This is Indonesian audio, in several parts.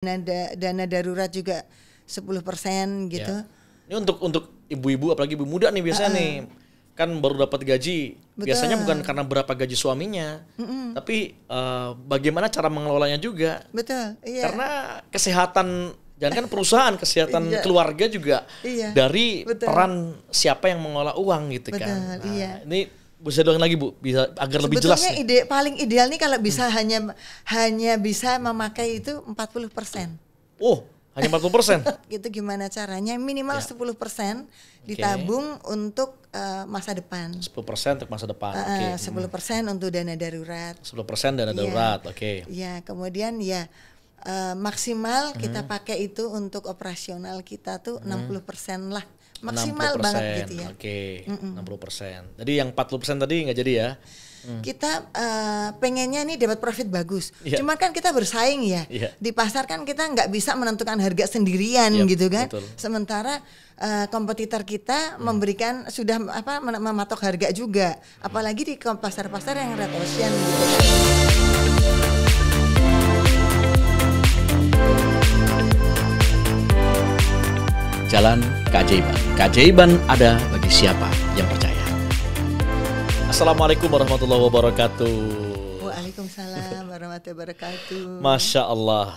dana darurat juga 10% gitu. Ya. Ini untuk ibu-ibu apalagi ibu muda nih biasanya nih kan baru dapat gaji. Betul. Biasanya bukan karena berapa gaji suaminya, tapi bagaimana cara mengelolanya juga. Betul. Iya. Karena kesehatan jangan kan perusahaan, kesehatan keluarga juga dari peran siapa yang mengelola uang gitu kan. Nah, ini bisa doang lagi Bu, bisa agar lebih jelas. Sebetulnya paling ideal nih kalau bisa hanya bisa memakai itu 40%. Oh, hanya 40%. Gitu gimana caranya? Minimal 10% ditabung untuk masa depan. 10% untuk masa depan. 10% untuk dana darurat. 10% dana darurat. Oke. Ya, kemudian maksimal kita pakai itu untuk operasional kita tuh 60% lah. Maksimal 60%, banget gitu ya. Oke, 60%. Jadi yang 40% tadi nggak jadi ya? Kita pengennya nih dapat profit bagus. Cuma kan kita bersaing ya. Di pasar kan kita nggak bisa menentukan harga sendirian gitu kan. Betul. Sementara kompetitor kita memberikan sudah mematok harga juga. Apalagi di pasar-pasar yang red ocean gitu. Jalan keajaiban. Keajaiban ada bagi siapa yang percaya. Assalamualaikum warahmatullahi wabarakatuh. Waalaikumsalam warahmatullahi wabarakatuh. Masya Allah,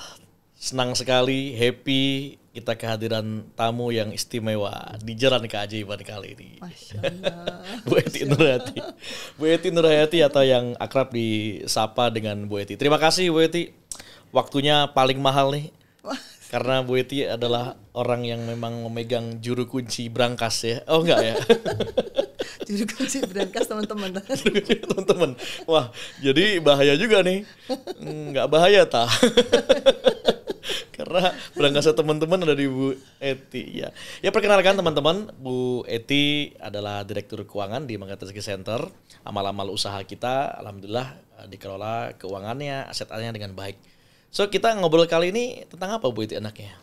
senang sekali, happy kita kehadiran tamu yang istimewa di Jalan Keajaiban kali ini. Masya Allah. Bu Ety Nurhayati. Bu Ety Nurhayati atau yang akrab disapa dengan Bu Ety. Terima kasih Bu Ety, waktunya paling mahal nih. Karena Bu Ety adalah orang yang memang memegang juru kunci brankas ya. Oh enggak ya? Juru kunci brankas teman-teman. Teman-teman. Wah, jadi bahaya juga nih. Enggak bahaya tah. Karena brankasnya teman-teman ada di Bu Ety ya. Ya perkenalkan teman-teman, Bu Ety adalah Direktur Keuangan di Manggarai Rezeki Center. Amal-amal usaha kita alhamdulillah dikelola keuangannya, asetnya dengan baik. So kita ngobrol kali ini tentang apa Bu Ety enaknya?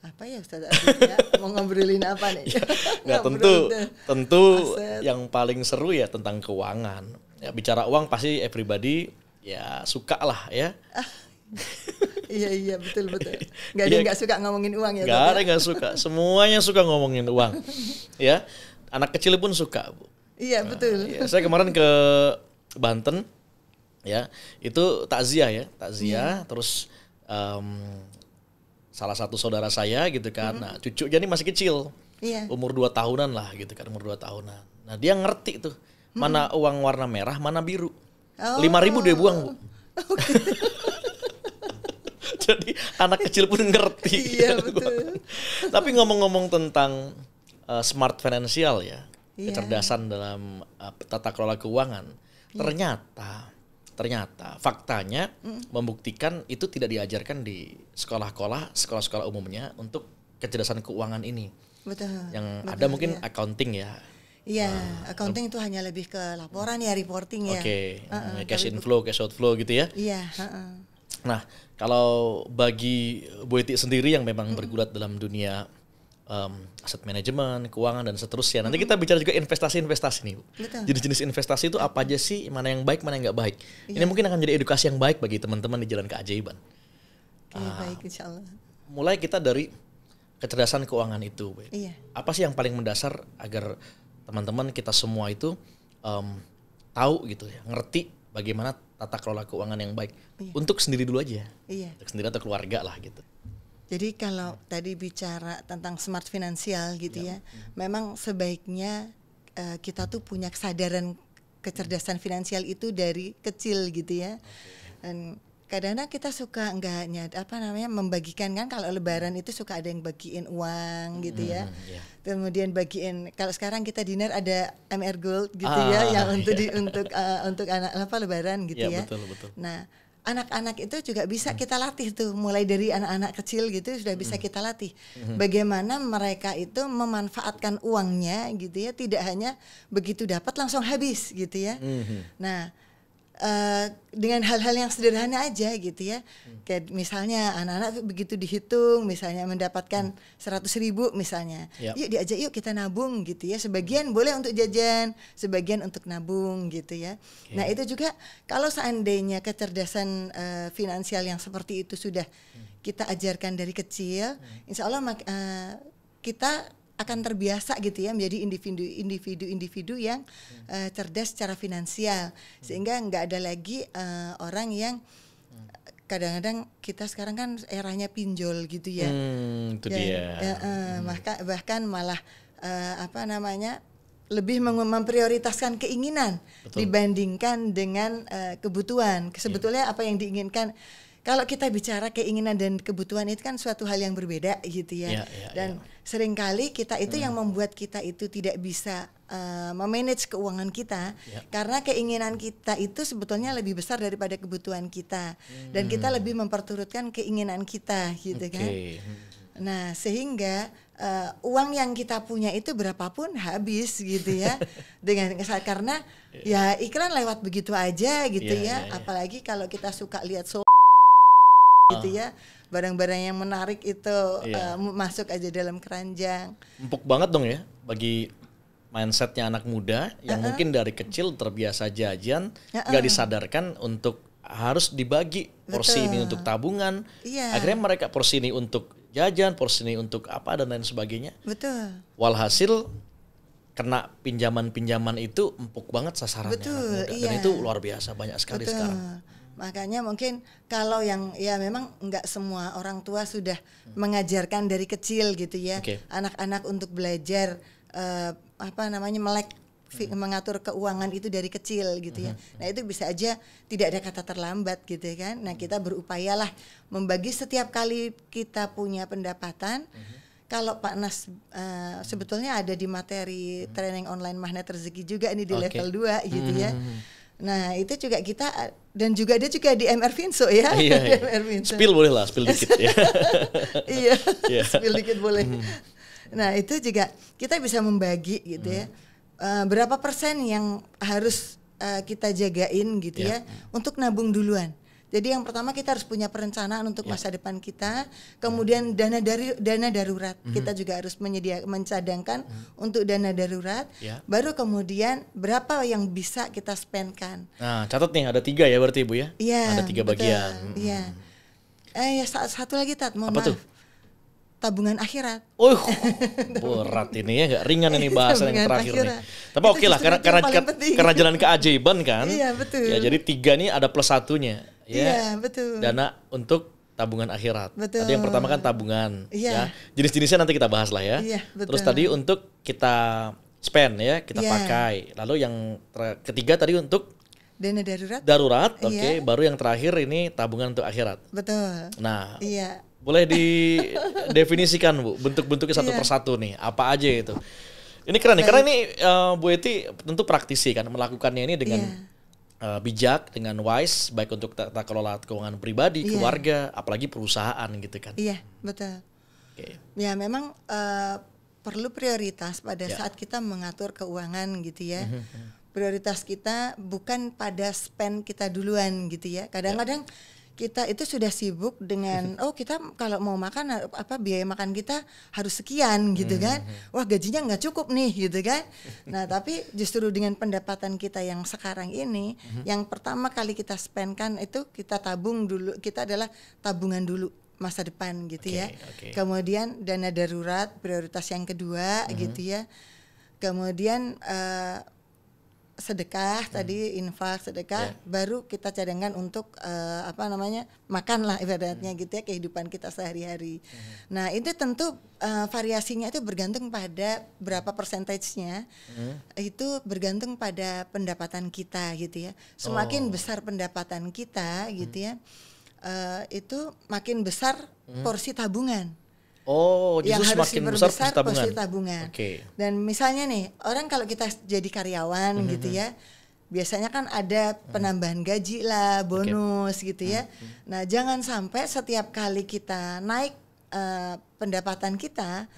Apa ya Ustaz Adit ya? Mau ngobrolin apa nih? Nggak, tentu yang paling seru ya tentang keuangan. Ya bicara uang pasti everybody ya suka lah ya. Iya betul. Nggak ada yang nggak suka ngomongin uang ya? Nggak ada yang nggak suka. Semuanya suka ngomongin uang. Ya anak kecil pun suka Bu. Iya betul. Ya, saya kemarin ke Banten. Ya, itu takziah terus salah satu saudara saya gitu kan. Nah, cucunya ini masih kecil. Umur 2 tahunan lah gitu kan, umur 2 tahunan. Nah, dia ngerti tuh mana uang warna merah, mana biru. 5.000 dia buang, Bu. Jadi anak kecil pun ngerti. Iya, betul. Tapi ngomong-ngomong tentang smart financial ya, kecerdasan dalam tata kelola keuangan. Ternyata faktanya membuktikan itu tidak diajarkan di sekolah-sekolah umumnya untuk kecerdasan keuangan ini. Betul. Yang ada mungkin accounting ya. Iya, accounting itu hanya lebih ke laporan ya, reporting ya. Oke. Cash inflow, cash outflow gitu ya. Iya. Nah, kalau bagi Bu Ety sendiri yang memang bergulat dalam dunia aset manajemen, keuangan dan seterusnya. Nanti kita bicara juga investasi nih, Bu. Jenis-jenis investasi itu apa aja sih? Mana yang baik, mana yang nggak baik? Ini mungkin akan jadi edukasi yang baik bagi teman-teman di Jalan Keajaiban. Baik, insya Allah. Mulai kita dari kecerdasan keuangan itu, Bu. Apa sih yang paling mendasar agar teman-teman kita semua itu tahu gitu ya, ngerti bagaimana tata kelola keuangan yang baik untuk sendiri dulu aja, untuk sendiri atau keluarga lah gitu. Jadi kalau tadi bicara tentang smart finansial gitu ya, memang sebaiknya kita tuh punya kesadaran kecerdasan finansial itu dari kecil gitu ya. Dan kadang-kadang kita suka membagikan kan, kalau lebaran itu suka ada yang bagiin uang gitu ya. Kemudian bagiin, kalau sekarang kita dinner ada MR Gold gitu yang untuk anak lebaran gitu ya. Betul. Nah, anak-anak itu juga bisa kita latih tuh, mulai dari anak-anak kecil gitu sudah bisa kita latih bagaimana mereka itu memanfaatkan uangnya gitu ya, tidak hanya begitu dapat langsung habis gitu ya. Nah, dengan hal-hal yang sederhana aja gitu ya. Kayak misalnya anak-anak begitu dihitung misalnya mendapatkan 100.000 misalnya. Yuk diajak yuk kita nabung gitu ya. Sebagian boleh untuk jajan, sebagian untuk nabung gitu ya. Nah itu juga kalau seandainya kecerdasan finansial yang seperti itu sudah kita ajarkan dari kecil, insya Allah kita akan terbiasa gitu ya menjadi individu yang cerdas secara finansial, sehingga nggak ada lagi orang yang kadang-kadang kita sekarang kan eranya pinjol gitu ya. Itu dia. Bahkan malah lebih memprioritaskan keinginan dibandingkan dengan kebutuhan. Sebetulnya apa yang diinginkan, kalau kita bicara keinginan dan kebutuhan itu kan suatu hal yang berbeda gitu ya. Dan seringkali kita itu yang membuat kita itu tidak bisa memanage keuangan kita karena keinginan kita itu sebetulnya lebih besar daripada kebutuhan kita. Dan kita lebih memperturutkan keinginan kita gitu kan. Nah, sehingga uang yang kita punya itu berapapun habis gitu ya. Karena ya iklan lewat begitu aja gitu ya. Apalagi kalau kita suka lihat gitu ya, barang-barang yang menarik itu masuk aja dalam keranjang. Empuk banget dong ya bagi mindsetnya anak muda yang mungkin dari kecil terbiasa jajan, nggak disadarkan untuk harus dibagi porsi ini untuk tabungan. Akhirnya mereka porsi ini untuk jajan, porsi ini untuk apa dan lain sebagainya. Walhasil kena pinjaman-pinjaman itu empuk banget sasarannya. Dan itu luar biasa, banyak sekali sekarang. Makanya mungkin kalau yang ya memang nggak semua orang tua sudah mengajarkan dari kecil gitu ya anak-anak untuk belajar melek mengatur keuangan itu dari kecil gitu ya. Nah itu bisa aja tidak ada kata terlambat gitu kan. Nah kita berupayalah membagi setiap kali kita punya pendapatan. Kalau Pak Nas sebetulnya ada di materi training online Magnet Rezeki juga ini di level 2 gitu ya. Nah itu juga kita dan juga dia juga di MR Finso ya. MR Finso. Spill boleh lah, spill dikit ya. Spill dikit boleh. Nah itu juga kita bisa membagi gitu ya. Berapa persen yang harus kita jagain gitu ya untuk nabung duluan. Jadi yang pertama kita harus punya perencanaan untuk masa depan kita, kemudian dana darurat. Kita juga harus mencadangkan untuk dana darurat. Baru kemudian berapa yang bisa kita spendkan. Nah, catat nih ada 3 ya berarti Ibu ya? Ada 3 bagian. Satu lagi mohon maaf. Tuh? Tabungan akhirat. Berat ini ya, nggak ringan ini bahasan yang terakhir nih. Tapi oke lah, karena jalan keajaiban kan. Iya betul. Ya jadi 3 nih ada plus 1-nya. Iya betul. Dana untuk tabungan akhirat. Betul. Tadi yang pertama kan tabungan. Ya. Jenis-jenisnya nanti kita bahas lah ya. Terus tadi untuk kita spend ya, kita pakai. Lalu yang ketiga tadi untuk dana darurat. Darurat, oke. Baru yang terakhir ini tabungan untuk akhirat. Betul. Nah. Boleh didefinisikan Bu, bentuk-bentuknya satu persatu nih, apa aja itu? Ini keren nih, karena ini Bu Eti tentu praktisi kan, melakukannya ini dengan bijak, dengan wise, baik untuk tata kelola keuangan pribadi, keluarga, apalagi perusahaan gitu kan. Iya, betul. Ya memang perlu prioritas pada saat kita mengatur keuangan gitu ya. Prioritas kita bukan pada spend kita duluan gitu ya. Kadang-kadang kita itu sudah sibuk dengan kita kalau mau makan biaya makan kita harus sekian gitu kan. Wah gajinya nggak cukup nih gitu kan. Nah tapi justru dengan pendapatan kita yang sekarang ini yang pertama kali kita spend kan itu kita tabung dulu, kita adalah tabungan dulu masa depan gitu ya. Kemudian dana darurat prioritas yang kedua gitu ya. Kemudian sedekah tadi, infak, sedekah, baru kita cadangkan untuk makan lah ibaratnya gitu ya, kehidupan kita sehari-hari. Nah itu tentu variasinya itu bergantung pada berapa persentasenya, itu bergantung pada pendapatan kita gitu ya. Semakin besar pendapatan kita gitu ya, itu makin besar porsi tabungan. Yang harus semakin besar porsi tabungan. Dan misalnya nih, orang kalau kita jadi karyawan gitu ya, biasanya kan ada penambahan gaji lah, bonus gitu ya. Nah, jangan sampai setiap kali kita naik pendapatan kita,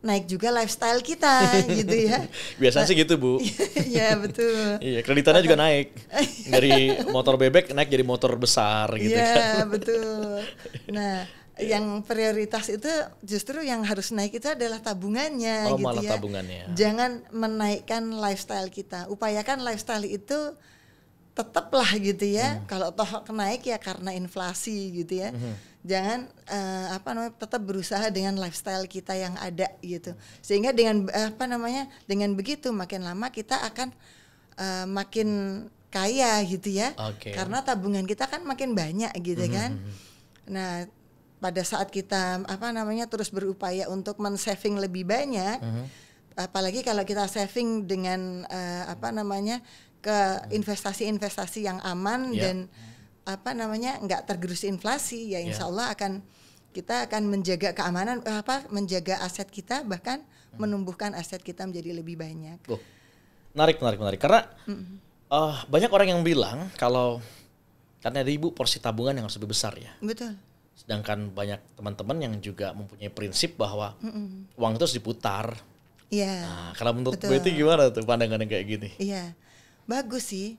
naik juga lifestyle kita gitu ya. Biasanya sih gitu, Bu. Iya, betul. Iya, kreditannya juga naik. Dari motor bebek naik jadi motor besar gitu kan. Iya, betul. Nah, yang prioritas itu justru yang harus naik itu adalah tabungannya gitu malah ya. tabungannya. Jangan menaikkan lifestyle kita. Upayakan lifestyle itu tetaplah gitu ya. Kalau toh naik ya karena inflasi gitu ya. Jangan tetap berusaha dengan lifestyle kita yang ada gitu. Sehingga dengan dengan begitu makin lama kita akan makin kaya gitu ya. Karena tabungan kita kan makin banyak gitu kan. Nah, pada saat kita terus berupaya untuk men-saving lebih banyak, apalagi kalau kita saving dengan ke investasi-investasi yang aman dan nggak tergerus inflasi, ya insya Allah kita akan menjaga keamanan, menjaga aset kita, bahkan menumbuhkan aset kita menjadi lebih banyak. Menarik. Karena banyak orang yang bilang kalau karena Ibu porsi tabungan yang harus lebih besar ya. Betul. Sedangkan banyak teman-teman yang juga mempunyai prinsip bahwa uang itu harus diputar. Iya. Nah, kalau menurut Bu Eti gimana tuh pandangan yang kayak gini? Iya. Bagus sih,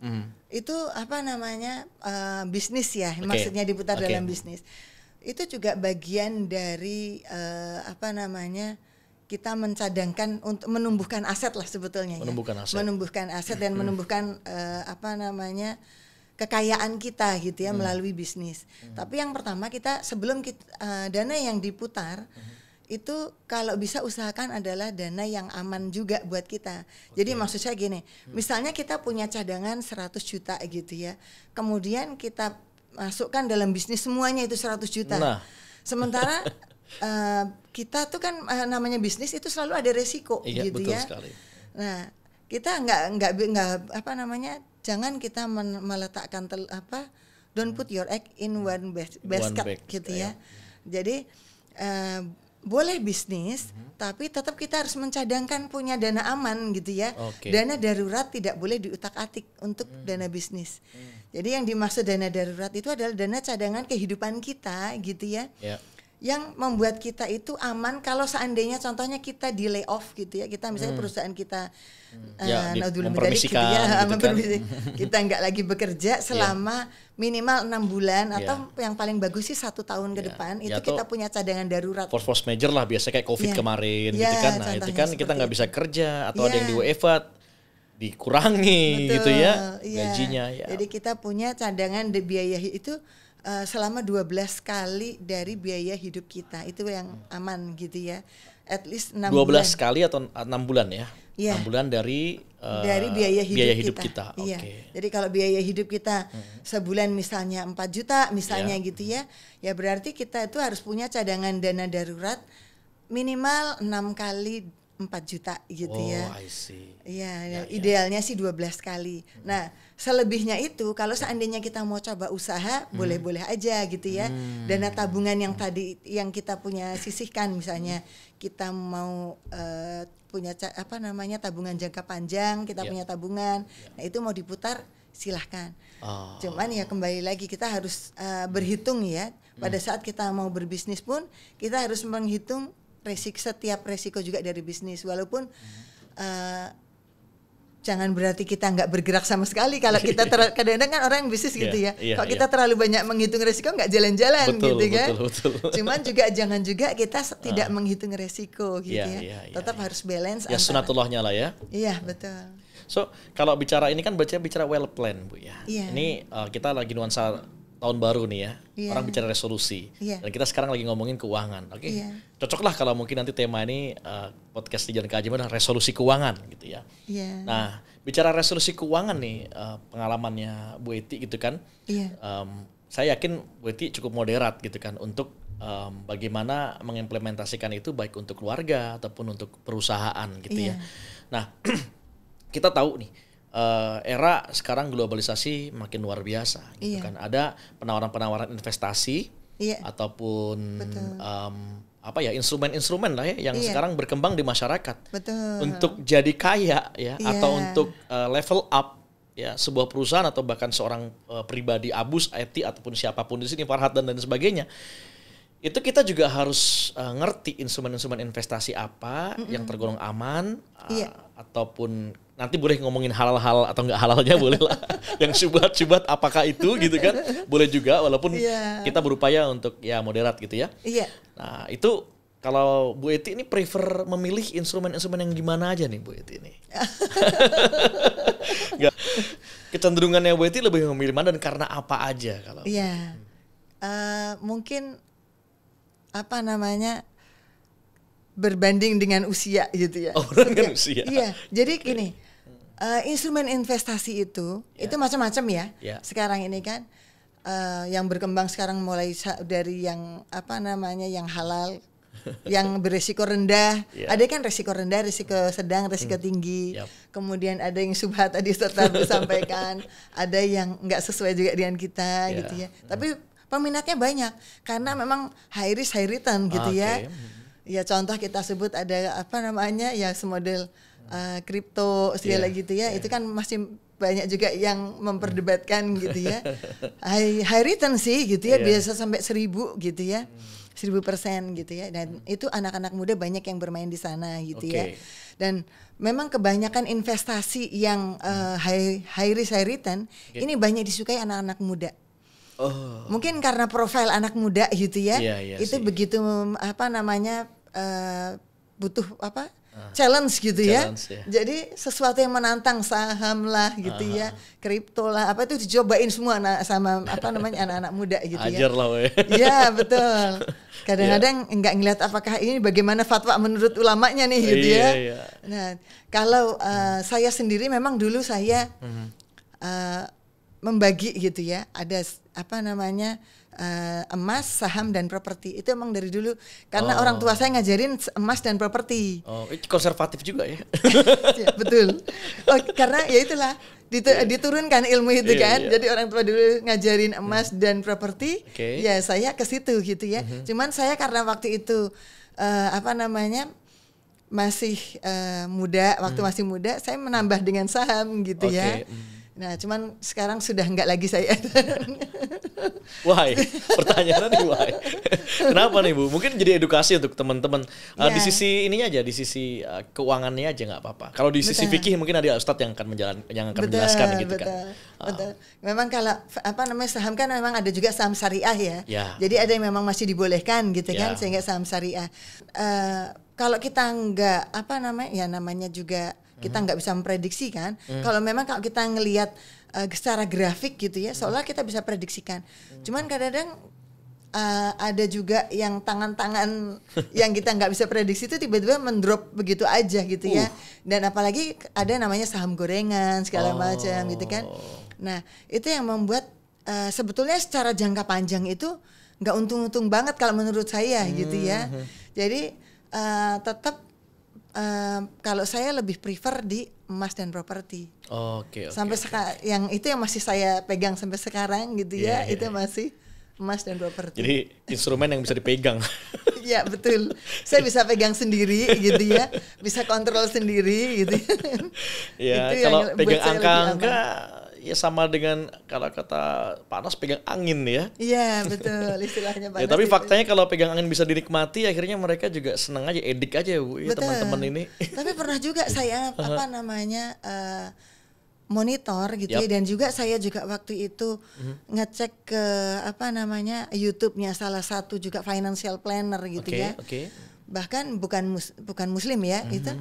itu bisnis ya, maksudnya diputar dalam bisnis. Itu juga bagian dari kita mencadangkan untuk menumbuhkan aset lah sebetulnya. Menumbuhkan aset dan menumbuhkan kekayaan kita gitu ya melalui bisnis. Tapi yang pertama sebelum dana yang diputar itu kalau bisa usahakan adalah dana yang aman juga buat kita. Jadi maksud saya gini, misalnya kita punya cadangan 100 juta gitu ya. Kemudian kita masukkan dalam bisnis semuanya itu 100 juta. Nah. Sementara kita tuh kan namanya bisnis itu selalu ada resiko gitu betul ya. Sekali. Nah, kita nggak jangan kita meletakkan don't put your egg in one basket gitu ya. Jadi boleh bisnis, tapi tetap kita harus mencadangkan punya dana aman gitu ya. Dana darurat tidak boleh diutak-atik untuk dana bisnis. Jadi yang dimaksud dana darurat itu adalah dana cadangan kehidupan kita gitu ya. Yang membuat kita itu aman kalau seandainya contohnya kita di lay off gitu ya. Kita misalnya perusahaan kita mempermisikan gitu kan. Kita nggak lagi bekerja selama minimal 6 bulan atau yang paling bagus sih 1 tahun ke depan itu kita punya cadangan darurat. Force major lah biasanya kayak COVID kemarin gitu kan. Nah itu kan kita nggak bisa kerja atau ada yang di WFH dikurangi gitu ya gajinya. Jadi kita punya cadangan biaya itu selama 12 kali dari biaya hidup kita itu yang aman gitu ya. At least 6 bulan. 12 kali atau 6 bulan ya? 6 bulan dari biaya hidup kita. Jadi kalau biaya hidup kita sebulan misalnya 4 juta misalnya gitu ya. Ya berarti kita itu harus punya cadangan dana darurat minimal 6 kali 4 juta gitu ya. I see. Iya, idealnya sih 12 kali. Nah, selebihnya itu kalau seandainya kita mau coba usaha, boleh-boleh aja gitu ya. Dana tabungan yang tadi yang kita punya sisihkan misalnya kita mau punya tabungan jangka panjang, kita punya tabungan. Nah, itu mau diputar silahkan. Cuman ya kembali lagi kita harus berhitung ya. Pada saat kita mau berbisnis pun kita harus menghitung setiap resiko juga dari bisnis, walaupun jangan berarti kita nggak bergerak sama sekali. Kalau kita kadang-kadang kan orang yang bisnis gitu ya, kalau kita terlalu banyak menghitung resiko nggak jalan-jalan gitu kan. Betul. Cuman jangan juga kita tidak menghitung resiko gitu Tetap harus balance. Ya sunatullahnya lah ya. Iya betul. So kalau bicara ini kan bicara well plan Bu ya. Ini kita lagi nuansa tahun baru nih ya, orang bicara resolusi, dan kita sekarang lagi ngomongin keuangan, cocoklah kalau mungkin nanti tema ini podcast di Jalan Keajaiban adalah resolusi keuangan gitu ya. Nah, bicara resolusi keuangan nih, pengalamannya Bu Eti gitu kan, saya yakin Bu Eti cukup moderat gitu kan untuk bagaimana mengimplementasikan itu baik untuk keluarga ataupun untuk perusahaan gitu ya. Nah, kita tahu nih. Era sekarang globalisasi makin luar biasa gitu kan. Ada penawaran-penawaran investasi ataupun instrumen-instrumen lah ya yang sekarang berkembang di masyarakat. Untuk jadi kaya ya atau untuk level up ya sebuah perusahaan atau bahkan seorang pribadi Abus, IT ataupun siapapun di sini Farhat dan sebagainya. itu kita juga harus ngerti instrumen-instrumen investasi apa yang tergolong aman, ataupun nanti boleh ngomongin halal-halal atau nggak halalnya boleh lah. Yang syubhat-syubhat apakah itu gitu kan, boleh juga walaupun kita berupaya untuk ya moderat gitu ya. Nah itu kalau Bu Eti ini prefer memilih instrumen-instrumen yang gimana aja nih Bu Eti ini? Kecenderungannya Bu Eti lebih memilih mana dan karena apa aja kalau? Iya, mungkin apa namanya berbanding dengan usia gitu ya. Oh, dengan usia. Iya, jadi gini, instrumen investasi itu macam-macam ya. Sekarang ini kan yang berkembang sekarang mulai dari yang apa namanya yang halal, yang berisiko rendah. Ada kan risiko rendah, risiko sedang, risiko tinggi. Kemudian ada yang subhat tadi Ustaz sampaikan, ada yang nggak sesuai juga dengan kita gitu ya. Tapi peminatnya banyak karena memang high risk high return gitu ya. Ya contoh kita sebut ada apa namanya ya semodel kripto segala gitu ya. Itu kan masih banyak juga yang memperdebatkan gitu ya. High return sih gitu ya, biasa sampai 1000 gitu ya. 1000% gitu ya. Dan itu anak-anak muda banyak yang bermain di sana gitu ya. Dan memang kebanyakan investasi yang high risk high return ini banyak disukai anak-anak muda. Mungkin karena profil anak muda gitu ya, itu begitu apa namanya butuh apa challenge gitu ya. Jadi sesuatu yang menantang, saham lah gitu ya, kripto lah, apa itu dicobain semua sama apa namanya anak-anak muda gitu ya. Ajar lah we. Iya betul. Kadang-kadang nggak ngeliat apakah ini bagaimana fatwa menurut ulamanya nih gitu ya. Nah kalau saya sendiri memang dulu saya membagi gitu ya, ada apa namanya emas, saham dan properti. Itu emang dari dulu karena orang tua saya ngajarin emas dan properti. Itu konservatif juga ya. Ya, betul. Karena ya itulah diturunkan ilmu itu kan. Jadi orang tua dulu ngajarin emas dan properti, ya saya ke situ gitu ya. Cuman saya karena waktu itu apa namanya masih muda, waktu masih muda, saya menambah dengan saham gitu ya. Nah, cuman sekarang sudah enggak lagi saya. Why? Pertanyaannya nih why? Kenapa nih Bu? Mungkin jadi edukasi untuk teman-teman. Di sisi ininya aja, di sisi keuangannya aja nggak apa-apa. Kalau di sisi fikih mungkin ada Ustadz yang akan menjelaskan gitu kan. Betul. Memang kalau apa namanya saham kan memang ada juga saham syariah ya. Jadi ada yang memang masih dibolehkan gitu kan, sehingga saham syariah. Kalau kita nggak apa namanya, ya namanya juga kita nggak bisa memprediksi kan. Kalau memang kalau kita ngelihat secara grafik gitu ya, seolah kita bisa prediksikan. Cuman kadang-kadang ada juga yang tangan-tangan yang kita nggak bisa prediksi itu tiba-tiba mendrop begitu aja gitu ya. Dan apalagi ada namanya saham gorengan segala macam gitu kan. Nah itu yang membuat sebetulnya secara jangka panjang itu nggak untung-untung banget kalau menurut saya gitu ya. Jadi tetap kalau saya lebih prefer di emas dan properti. Sampai yang itu yang masih saya pegang sampai sekarang gitu ya. Itu masih emas dan properti. Jadi instrumen yang bisa dipegang. Iya betul. Saya bisa pegang sendiri gitu ya. Bisa kontrol sendiri gitu. Ya kalau pegang angka-angka ya sama dengan kalau kata panas pegang angin ya. Iya betul istilahnya panas. Ya, tapi faktanya kalau pegang angin bisa dinikmati, akhirnya mereka juga senang aja, edik aja Bu ya, teman-teman ini. Tapi pernah juga saya apa namanya monitor gitu ya, dan juga saya juga waktu itu ngecek ke apa namanya YouTube-nya salah satu juga financial planner gitu ya. Bahkan bukan muslim ya itu.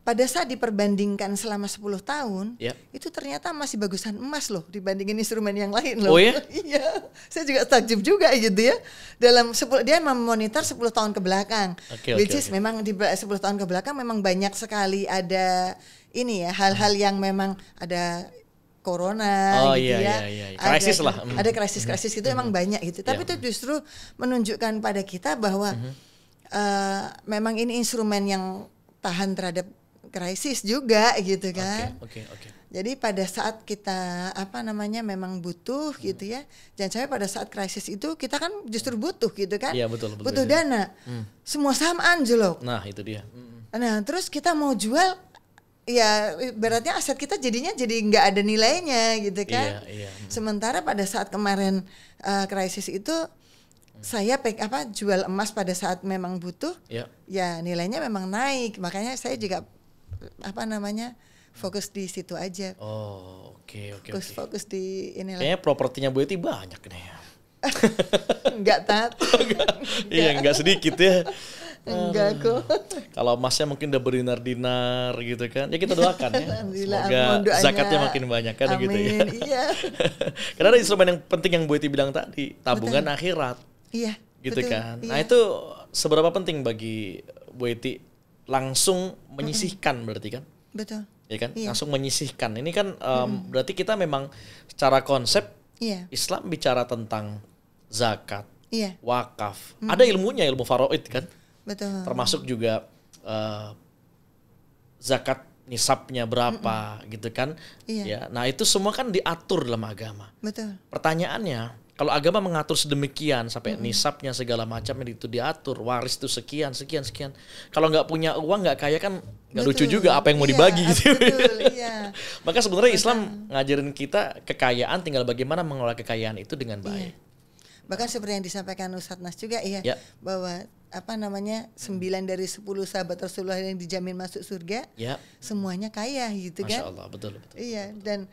Pada saat diperbandingkan selama 10 tahun, itu ternyata masih bagusan emas loh dibandingin instrumen yang lain loh. Oh ya? Iya, saya juga takjub juga gitu ya. Dalam 10 dia memonitor 10 tahun ke belakang. Which is memang di 10 tahun ke belakang memang banyak sekali ada ini ya, hal-hal yang memang ada corona gitu ya. Krisis lah. Ada krisis-krisis itu emang banyak gitu. Tapi itu justru menunjukkan pada kita bahwa memang ini instrumen yang tahan terhadap krisis juga gitu kan. Jadi pada saat kita apa namanya memang butuh gitu ya. Jangan sampai pada saat krisis itu kita kan justru butuh gitu kan. Iya betul. Butuh dana. Semua saham anjlok. Nah, itu dia. Nah, terus kita mau jual ya berarti aset kita jadinya jadi nggak ada nilainya gitu kan. Sementara pada saat kemarin krisis itu saya jual emas pada saat memang butuh, Ya. ya nilainya memang naik. Makanya saya juga fokus di situ aja. Oh, oke. Fokus di inilah. Kayaknya propertinya Bu Eti banyak nih. Enggak, Tat. Iya, enggak sedikit ya. Enggak kok. Kalau emasnya mungkin udah berdinar-dinar gitu kan. Ya kita doakan ya. Alhamdulillah, Semoga mohon doanya. zakatnya makin banyak kan. Amin, gitu ya. iya. Karena ada instrumen yang penting yang Bu Eti bilang tadi, tabungan akhirat. Iya. Gitu betul, kan. iya. Nah, itu seberapa penting bagi Bu Eti langsung menyisihkan berarti kan? Betul. Ya kan? Iya. Langsung menyisihkan. Ini kan berarti kita memang secara konsep Iya. Islam bicara tentang zakat, Iya. wakaf. Ada ilmunya, ilmu faraid kan? Betul. Termasuk juga zakat nisabnya berapa gitu kan? Iya. Ya, nah itu semua kan diatur dalam agama. Betul. Pertanyaannya, kalau agama mengatur sedemikian sampai nisabnya segala macam itu diatur, waris itu sekian. Kalau nggak punya uang, nggak kaya kan nggak lucu juga apa yang mau dibagi gitu. Betul, iya. Maka sebenarnya Islam ngajarin kita kekayaan, tinggal bagaimana mengelola kekayaan itu dengan baik. Iya. Bahkan seperti yang disampaikan Ustadz Nas juga Ya. bahwa 9 dari 10 sahabat Rasulullah yang dijamin masuk surga, Ya. semuanya kaya gitu Masya kan. Allah, betul. Iya, dan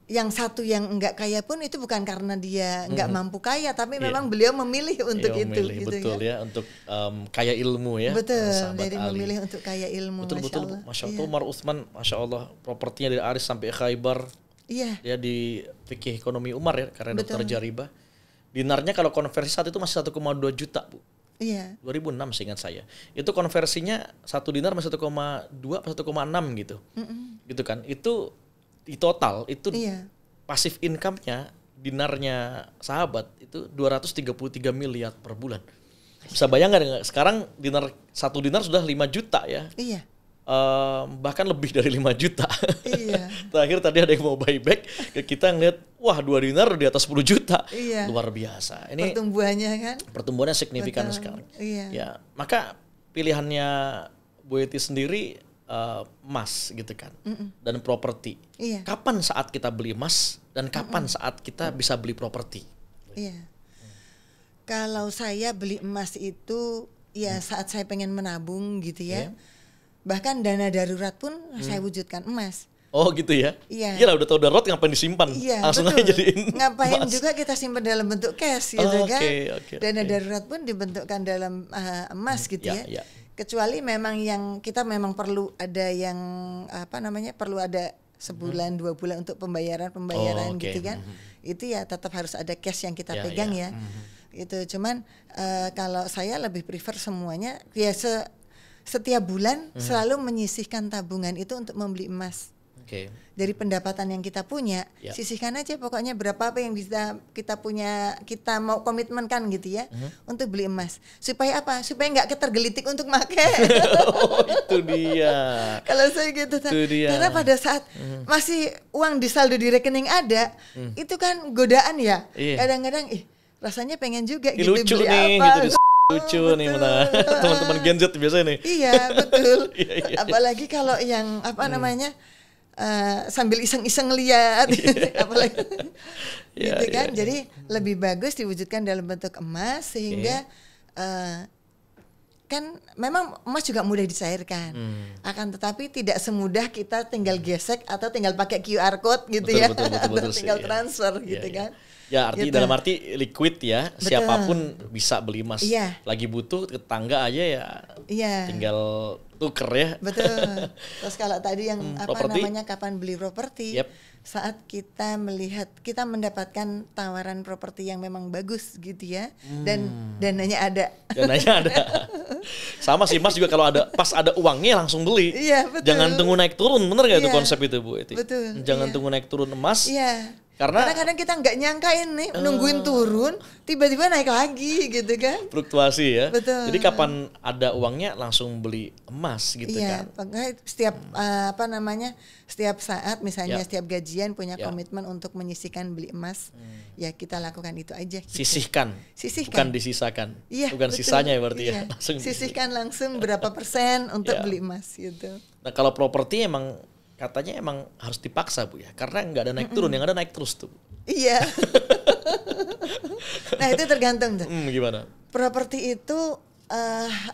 yang satu yang enggak kaya pun itu bukan karena dia enggak mampu kaya, tapi memang beliau memilih untuk Iya, itu memilih, gitu betul ya, untuk kaya ilmu ya. Betul, sahabat jadi Ali. memilih untuk kaya ilmu. Betul, Masya Allah. Umar Utsman, Masya Allah, propertinya dari Aris sampai Khaybar. Iya. Ya di fikih ekonomi Umar ya, karena Betul. dokter Jaribah. Dinarnya kalau konversi saat itu masih 1,2 juta, Bu. Iya. 2006 seingat saya. Itu konversinya 1 dinar masih 1,2 atau 1,6 gitu. Gitu kan. Itu di total itu Iya. pasif income-nya dinarnya sahabat itu 233 miliar per bulan. Bisa bayangkan nggak? Sekarang satu dinar sudah 5 juta ya. Iya. Bahkan lebih dari 5 juta. Iya. Terakhir tadi ada yang mau buyback ke kita ngeliat, wah 2 dinar di atas 10 juta. Iya. Luar biasa. Ini Pertumbuhannya kan. pertumbuhannya signifikan Betul. sekali. Iya. Ya, maka pilihannya Bu Eti sendiri emas gitu kan. Dan properti. Iya. Kapan saat kita beli emas dan kapan saat kita bisa beli properti? Iya. Kalau saya beli emas itu ya saat saya pengen menabung gitu ya. Iya. Bahkan dana darurat pun saya wujudkan emas. Oh gitu ya? Iya. Iyalah udah tahu darurat ngapain disimpan? Iya, Langsung betul. aja jadiin Ngapain emas. juga kita simpan dalam bentuk cash gitu Oh, kan. oke. Dana darurat pun dibentukkan dalam emas gitu Ya, ya. ya. Kecuali memang yang kita memang perlu ada yang perlu ada sebulan 2 bulan untuk pembayaran Oh, oke. gitu kan. Itu ya tetap harus ada cash yang kita Ya, pegang ya. ya. Itu cuman kalau saya lebih prefer semuanya ya setiap bulan selalu menyisihkan tabungan itu untuk membeli emas. Oke. Dari pendapatan yang kita punya, Ya. sisihkan aja pokoknya berapa apa yang bisa kita punya, kita mau komitmenkan gitu ya, untuk beli emas. Supaya apa? Supaya nggak ketergelitik untuk make. Oh itu dia. Kalau saya gitu, Itu dia. karena pada saat masih uang di saldo di rekening ada, itu kan godaan ya. Iya. Kadang-kadang, rasanya pengen juga Ih, gitu lucu beli nih apa. gitu. Lucu nih betul. mana teman-teman Gen Z biasanya nih. Iya betul. Iya. Apalagi kalau yang sambil iseng-iseng lihat, apalagi Iya, gitu kan. iya. Jadi lebih bagus diwujudkan dalam bentuk emas sehingga kan memang emas juga mudah dicairkan. Akan tetapi tidak semudah kita tinggal gesek atau tinggal pakai QR code gitu ya, Betul atau sih, tinggal iya. transfer Iya, gitu iya. kan. Ya arti Gitu. dalam arti liquid ya. Betul. Siapapun bisa beli emas. Iya. Lagi butuh tetangga aja ya. Iya. Tinggal tuker ya. Betul. Terus kalau tadi yang properti? kapan beli properti, Yep. saat kita mendapatkan tawaran properti yang memang bagus gitu ya, dan dananya ada. Dananya ada. Sama sih Mas juga kalau pas ada uangnya langsung beli. Iya, betul. Jangan tunggu naik turun, bener gak itu Iya. konsep itu Bu Eti? Betul, Jangan iya. tunggu naik turun emas. Iya. Karena Kadang kita nggak nyangkain nih, nungguin turun, tiba-tiba naik lagi gitu kan. fluktuasi ya. Betul. Jadi kapan ada uangnya langsung beli emas gitu Iya, kan. makanya setiap saat misalnya Ya. setiap gajian punya Ya. komitmen untuk menyisihkan beli emas, ya kita lakukan itu aja. Gitu. Sisihkan. Sisihkan. Bukan disisakan. Iya, Bukan betul. sisanya ya berarti Iya. ya. Langsung Sisihkan langsung berapa persen untuk Iya. beli emas gitu. Nah kalau properti emang katanya emang harus dipaksa Bu ya. Karena nggak ada naik turun, yang ada naik terus tuh. Iya. Nah itu tergantung tuh. Gimana? Properti itu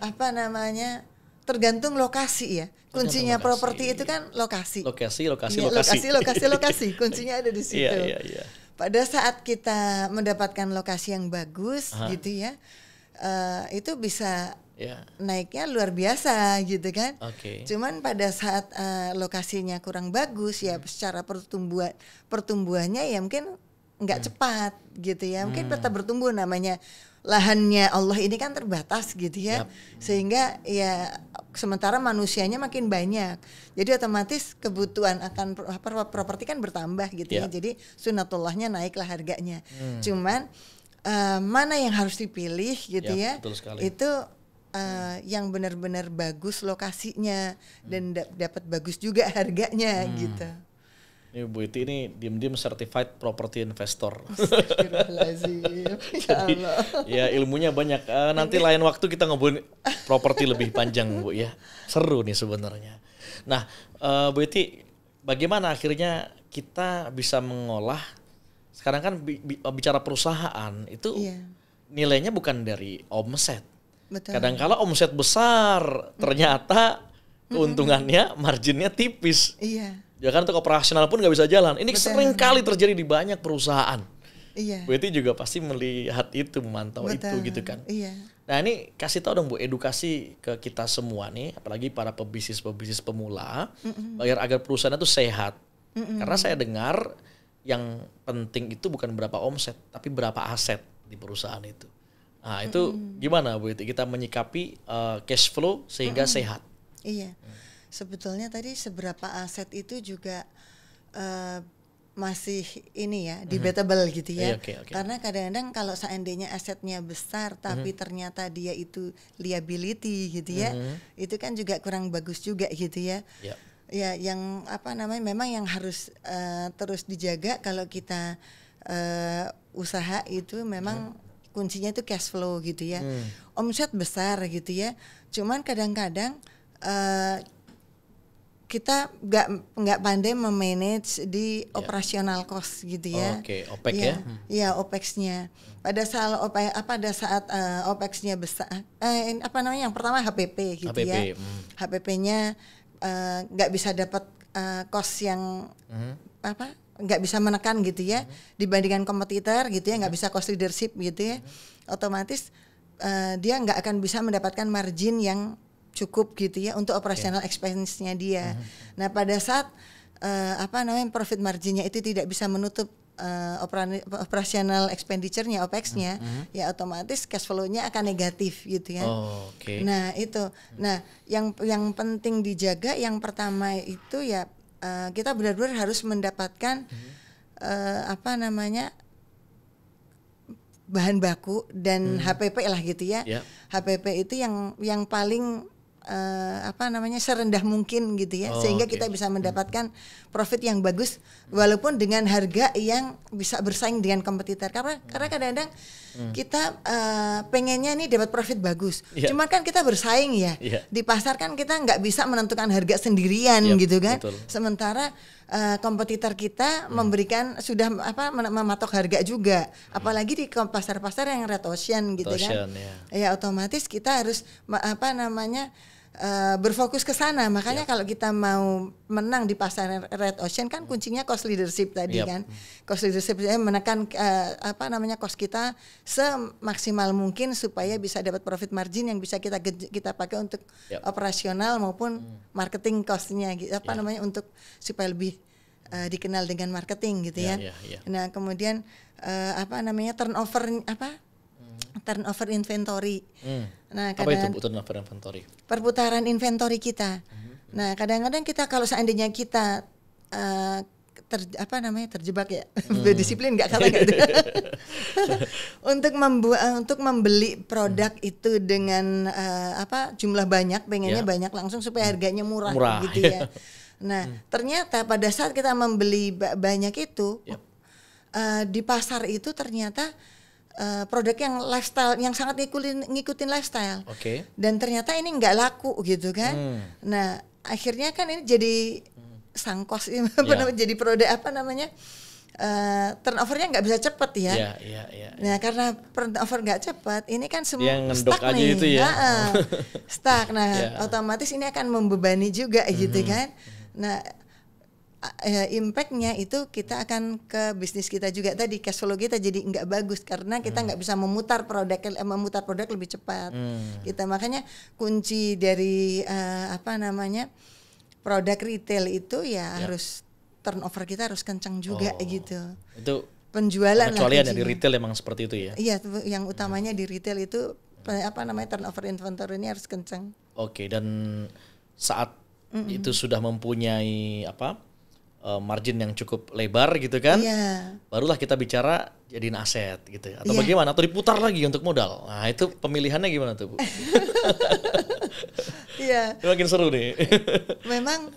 apa namanya tergantung lokasi ya. Kuncinya properti itu kan lokasi. Lokasi. Kuncinya ada di situ. Iya. Pada saat kita mendapatkan lokasi yang bagus gitu ya, itu bisa naiknya luar biasa gitu kan. Cuman pada saat lokasinya kurang bagus ya, secara pertumbuhannya ya mungkin nggak cepat gitu ya. Mungkin tetap bertumbuh, namanya lahannya Allah ini kan terbatas gitu ya. Sehingga ya sementara manusianya makin banyak. Jadi otomatis kebutuhan akan properti kan bertambah gitu ya. Jadi sunatullahnya naiklah harganya. Cuman mana yang harus dipilih gitu ya. Itu yang benar-benar bagus lokasinya dan dapat bagus juga harganya gitu. Ini Bu Iti ini diem-diem certified property investor. Astagfirullahaladzim. Jadi ya ilmunya banyak. Nanti lain waktu kita ngobrolin properti lebih panjang Bu ya. Seru nih sebenarnya. Nah Bu Iti, bagaimana akhirnya kita bisa mengolah, sekarang kan bicara perusahaan itu nilainya bukan dari omset. Betul. Kadang-kala omset besar, ternyata keuntungannya marginnya tipis. Iya. Ya kan untuk operasional pun nggak bisa jalan. Ini sering kali terjadi di banyak perusahaan. Iya. Bu Iti juga pasti melihat itu, memantau itu gitu kan. Iya. Nah ini kasih tahu dong Bu, edukasi ke kita semua nih, apalagi para pebisnis pemula, agar perusahaan itu sehat. Karena saya dengar yang penting itu bukan berapa omset, tapi berapa aset di perusahaan itu. Nah itu gimana Bu Iti kita menyikapi cash flow sehingga sehat? Iya. Sebetulnya tadi seberapa aset itu juga masih ini ya, debatable gitu ya. Karena kadang-kadang kalau seandainya asetnya besar tapi ternyata dia itu liability gitu ya, itu kan juga kurang bagus juga gitu ya. Ya yang apa namanya memang yang harus terus dijaga kalau kita usaha itu memang kuncinya itu cash flow gitu ya. Omset besar gitu ya. Cuman kadang-kadang kita nggak pandai memanage di operasional cost gitu ya. OPEX ya. Iya, OPEX-nya. Pada saat OPEX-nya besar, apa namanya yang pertama HPP gitu ya. HPP-nya nggak bisa dapat cost yang nggak bisa menekan gitu ya, dibandingkan kompetitor gitu ya, nggak bisa cost leadership gitu ya. Otomatis dia nggak akan bisa mendapatkan margin yang cukup gitu ya untuk operational expense-nya dia. Nah pada saat profit marginnya itu tidak bisa menutup operational expenditure-nya, OPEX-nya, ya otomatis cash flow-nya akan negatif gitu ya. Nah itu, nah yang penting dijaga yang pertama itu ya kita benar-benar harus mendapatkan bahan baku dan HPP lah gitu ya. HPP itu yang paling serendah mungkin gitu ya, sehingga kita bisa mendapatkan profit yang bagus walaupun dengan harga yang bisa bersaing dengan kompetitor. Karena kadang-kadang kita pengennya nih dapat profit bagus, cuma kan kita bersaing ya di pasar kan kita nggak bisa menentukan harga sendirian gitu kan. Sementara kompetitor kita memberikan sudah mematok harga juga, apalagi di pasar-pasar yang red ocean gitu kan. Ya otomatis kita harus berfokus ke sana. Makanya kalau kita mau menang di pasar red ocean kan kuncinya cost leadership tadi kan. Cost leadership menekan cost kita semaksimal mungkin supaya bisa dapat profit margin yang bisa kita pakai untuk operasional maupun marketing cost-nya untuk supaya lebih dikenal dengan marketing gitu ya. Nah, kemudian turnover inventory. Nah, apa itu turnover inventory? Perputaran inventory kita. Nah, kadang-kadang kita kalau seandainya kita terjebak ya, berdisiplin nggak kata gitu. Untuk membeli produk itu dengan jumlah banyak, pengennya banyak langsung supaya harganya murah gitu ya. Nah, ternyata pada saat kita membeli banyak itu di pasar itu ternyata produk yang lifestyle yang sangat ngikutin lifestyle. Dan ternyata ini nggak laku gitu kan. Nah, akhirnya kan ini jadi sangkos jadi produk turnovernya nggak bisa cepet ya. Iya. Nah karena turnover nggak cepet, ini kan semua Dia ngendok stuck aja nih. itu ya. Stuck. Nah otomatis ini akan membebani juga gitu kan. Nah impact-nya itu kita akan ke bisnis kita juga, tadi cash flow kita jadi nggak bagus karena kita nggak bisa memutar produk lebih cepat. Kita makanya kunci dari produk retail itu harus turnover kita harus kencang juga gitu. Itu penjualan pengecualian di retail emang seperti itu ya. Iya, yang utamanya di retail itu turnover inventory ini harus kencang. Oke, dan saat itu sudah mempunyai margin yang cukup lebar gitu kan, barulah kita bicara jadiin aset gitu, atau bagaimana, atau diputar lagi untuk modal. Nah itu pemilihannya gimana tuh Bu? Iya. Makin seru nih. Memang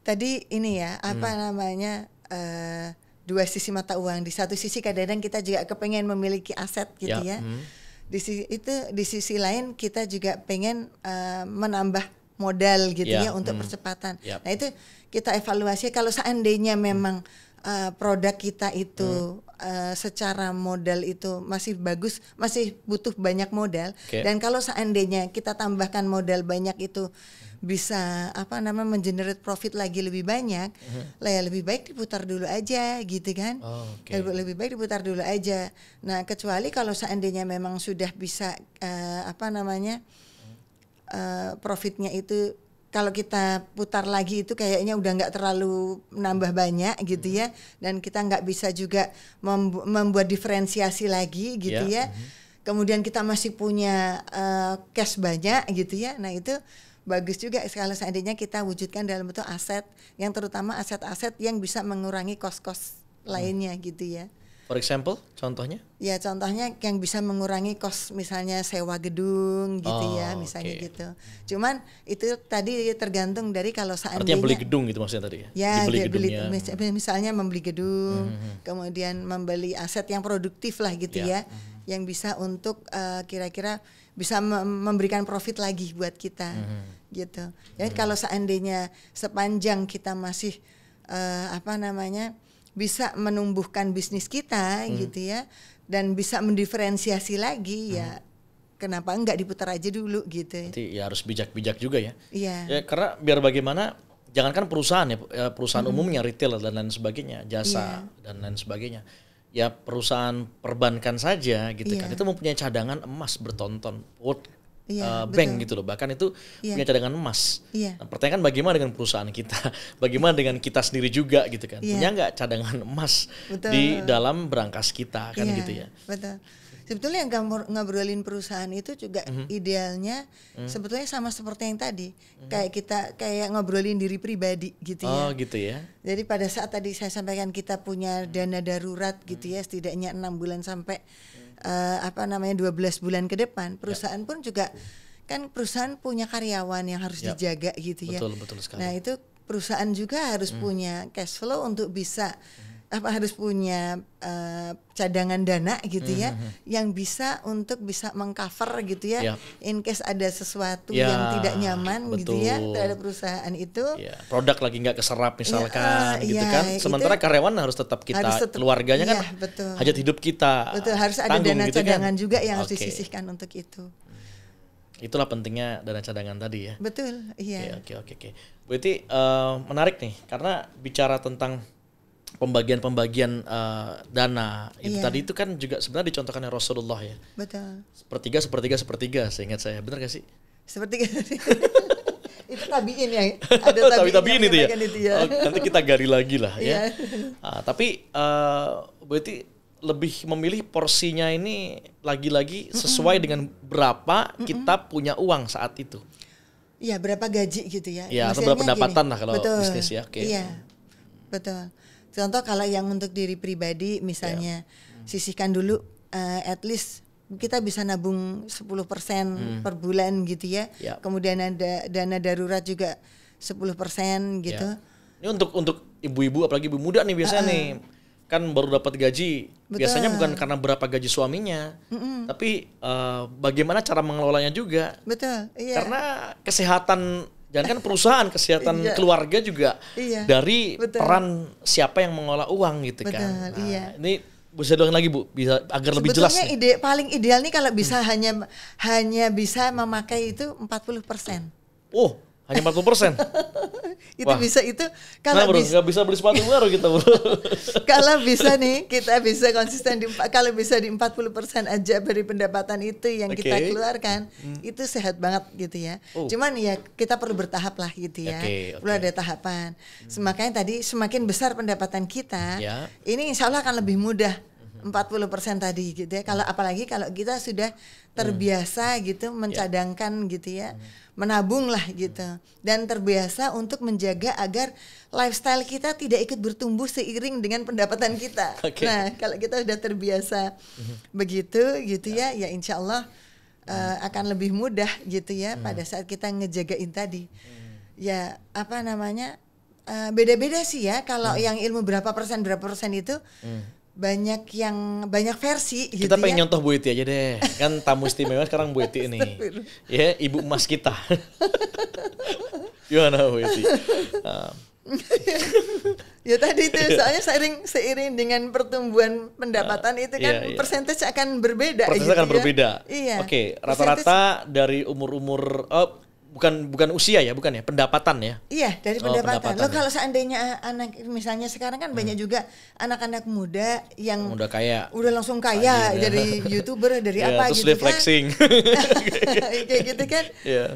tadi ini ya dua sisi mata uang. Di satu sisi kadang-kadang kita juga kepengen memiliki aset gitu ya. Di sisi lain kita juga pengen menambah modal gitu ya untuk percepatan. Nah itu kita evaluasi kalau seandainya memang produk kita itu secara modal itu masih bagus, masih butuh banyak modal, dan kalau seandainya kita tambahkan modal banyak itu bisa mengenerate profit lagi lebih banyak, lebih baik diputar dulu aja gitu kan. Lebih baik diputar dulu aja. Nah kecuali kalau seandainya memang sudah bisa profitnya itu kalau kita putar lagi itu kayaknya udah nggak terlalu nambah banyak gitu ya, dan kita nggak bisa juga membuat diferensiasi lagi gitu ya. Kemudian kita masih punya cash banyak gitu ya. Nah itu bagus juga kalau seandainya kita wujudkan dalam bentuk aset, yang terutama aset-aset yang bisa mengurangi kos-kos lainnya gitu ya. For example, contohnya? Ya contohnya yang bisa mengurangi kos, misalnya sewa gedung gitu misalnya gitu. Cuman itu tadi tergantung dari kalau seandainya. Artinya beli gedung gitu maksudnya tadi ya? Ya, misalnya membeli gedung, kemudian membeli aset yang produktif lah gitu ya, yang bisa untuk kira-kira bisa memberikan profit lagi buat kita gitu. Jadi kalau seandainya sepanjang kita masih bisa menumbuhkan bisnis kita gitu ya, dan bisa mendiferensiasi lagi ya kenapa enggak diputar aja dulu gitu. Nanti ya harus bijak-bijak juga ya. Iya. Ya karena biar bagaimana, jangankan perusahaan ya, perusahaan umumnya, retail dan lain sebagainya, jasa dan lain sebagainya. Ya perusahaan perbankan saja gitu kan, itu mempunyai cadangan emas bertonton bank gitu loh, bahkan itu punya cadangan emas. Nah, pertanyaan bagaimana dengan perusahaan kita, bagaimana dengan kita sendiri juga gitu kan, punya nggak cadangan emas di dalam berangkas kita kan gitu ya. Betul. Sebetulnya yang ngobrolin perusahaan itu juga idealnya sebetulnya sama seperti yang tadi, kayak ngobrolin diri pribadi gitu ya. Oh gitu ya. Jadi pada saat tadi saya sampaikan kita punya dana darurat gitu ya, setidaknya 6 bulan sampai 12 bulan ke depan. Perusahaan pun juga kan perusahaan punya karyawan yang harus dijaga gitu ya. Betul sekali. Nah itu perusahaan juga harus punya cash flow untuk bisa harus punya cadangan dana gitu ya, yang bisa mengcover gitu ya, in case ada sesuatu yang tidak nyaman gitu ya terhadap perusahaan itu. Produk lagi nggak keserap misalkan gitu kan, sementara karyawan harus tetap keluarganya kan hajat hidup kita. Betul, harus ada dana gitu cadangan kan? juga yang harus disisihkan untuk itu. Itulah pentingnya dana cadangan tadi ya. Betul, iya. Oke. Berarti menarik nih, karena bicara tentang pembagian dana itu tadi itu kan juga sebenarnya dicontohkan oleh Rasulullah ya. Betul. Sepertiga seingat saya, benar gak sih? Sepertiga. Itu tabiin ya. Ada tabiin itu ya. ya. Nanti kita gali lagi lah ya. Tapi berarti lebih memilih porsinya ini lagi-lagi sesuai dengan berapa kita punya uang saat itu. Iya, berapa gaji gitu ya. Iya, atau berapa pendapatan lah kalau bisnis ya. Iya. Betul. Contoh kalau yang untuk diri pribadi misalnya sisihkan dulu at least kita bisa nabung 10% per bulan gitu ya. Kemudian ada dana darurat juga 10% gitu. Ini untuk ibu-ibu, apalagi ibu muda nih biasanya nih. Kan baru dapat gaji. Biasanya bukan karena berapa gaji suaminya, tapi bagaimana cara mengelolanya juga. Betul, iya. Karena kesehatan Jangan kan perusahaan, kesehatan keluarga juga dari peran siapa yang mengelola uang gitu kan. Nah, ini bisa doang lagi Bu, bisa agar lebih jelas. Sebetulnya paling ideal nih kalau bisa hanya bisa memakai itu 40%. Oh, hanya 40%. Itu wah. Bisa itu kalau nggak bisa beli sepatu baru kita bro. Kalau bisa nih kita bisa konsisten kalau bisa di 40% aja dari pendapatan itu yang kita keluarkan itu sehat banget gitu ya. Cuman ya kita perlu bertahap lah gitu ya. Perlu ada tahapan. Makanya tadi semakin besar pendapatan kita, ini insya Allah akan lebih mudah 40% tadi gitu ya. Kalau apalagi kalau kita sudah terbiasa gitu mencadangkan gitu ya. Menabung lah gitu, dan terbiasa untuk menjaga agar lifestyle kita tidak ikut bertumbuh seiring dengan pendapatan kita. Nah kalau kita sudah terbiasa begitu gitu ya insya Allah akan lebih mudah gitu ya pada saat kita ngejagain tadi. Ya apa namanya beda-beda sih ya kalau yang ilmu berapa persen itu banyak versi gitu. Kita pengen nyontoh Bu Eti aja deh. Kan tamu istimewa sekarang Bu Eti ini. Ya, ibu emas kita. Gimana Bu Eti? Ya tadi itu soalnya seiring dengan pertumbuhan pendapatan itu kan persentase akan berbeda. Persentase akan berbeda. Iya. Oke, rata-rata dari umur-umur bukan usia ya, bukan ya, pendapatan ya? Iya, dari pendapatan. Lo kalau seandainya anak misalnya sekarang kan banyak juga anak-anak muda yang udah kaya, udah langsung kaya dari YouTuber dari apa terus gitu kan. Flexing. Kayak gitu kan.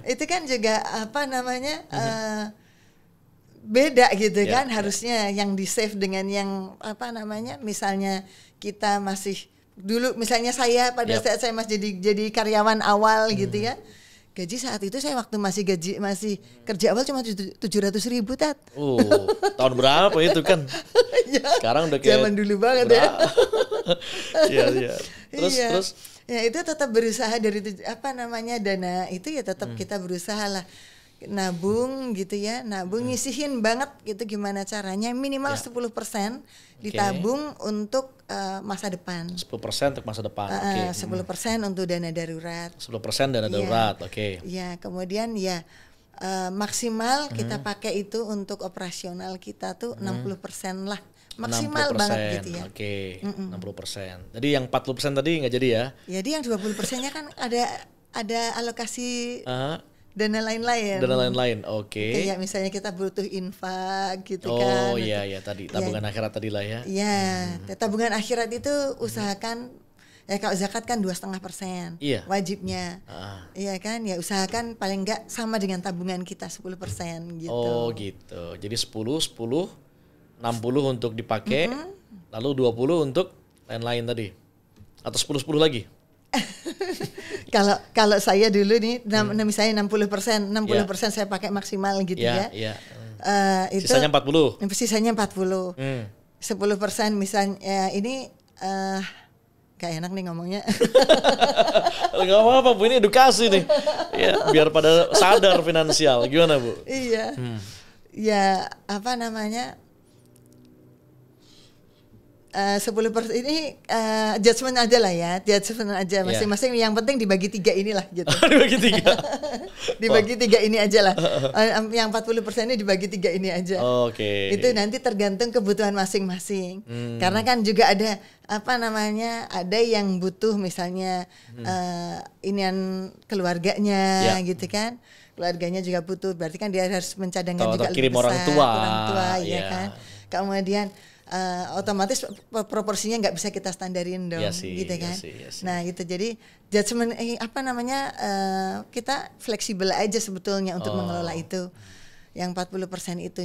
Itu kan juga apa namanya beda gitu kan. Harusnya yang di-save dengan yang apa namanya misalnya kita masih dulu misalnya saya pada saat saya masih jadi karyawan awal gitu ya. Gaji saat itu saya waktu masih kerja awal cuma 700.000 Tat. Oh, tahun berapa itu kan? Sekarang udah kayak zaman dulu banget ya. Iya. Terus ya itu tetap berusaha dari apa namanya dana itu ya tetap kita berusaha lah nabung gitu ya, nyisihin banget gitu gimana caranya minimal 10% ditabung untuk masa depan. 10% untuk masa depan. 10% untuk dana darurat. 10% dana darurat. Ya, kemudian ya maksimal kita pakai itu untuk operasional kita tuh 60% lah. Maksimal 60%, banget gitu ya. 60%. Jadi yang 40% tadi nggak jadi ya? Jadi yang 20%-nya kan ada alokasi dana lain-lain. Kayak misalnya kita butuh infak gitu kan. Oh iya tadi tabungan akhirat tadi lah ya. Iya, tabungan akhirat itu usahakan kalau zakat kan 2,5% wajibnya. Iya kan? Ya usahakan paling enggak sama dengan tabungan kita 10% gitu. Oh gitu. Jadi 10, 60 untuk dipakai, lalu 20 untuk lain-lain tadi. Atau 10 lagi? Kalau saya dulu nih misalnya 60% saya pakai maksimal gitu ya. Itu sisanya 40. 10% misalnya ini gak enak nih ngomongnya. Gak apa-apa Bu, ini edukasi nih. Ya, biar pada sadar finansial. Gimana Bu? Iya. Ya apa namanya 10% ini judgement aja lah ya, judgement aja masing-masing. Yang penting dibagi 3 inilah gitu. Dibagi 3. Dibagi 3 ini aja lah. Yang 40% ini dibagi 3 ini aja. Itu nanti tergantung kebutuhan masing-masing. Karena kan juga ada apa namanya, ada yang butuh misalnya inian keluarganya gitu kan. Keluarganya juga butuh, berarti kan dia harus mencadangkan juga kirim lebih besar, orang tua ya kan. Kemudian otomatis proporsinya nggak bisa kita standarin dong, gitu kan. Nah gitu, jadi judgement kita fleksibel aja sebetulnya untuk mengelola itu. Yang 40% itu.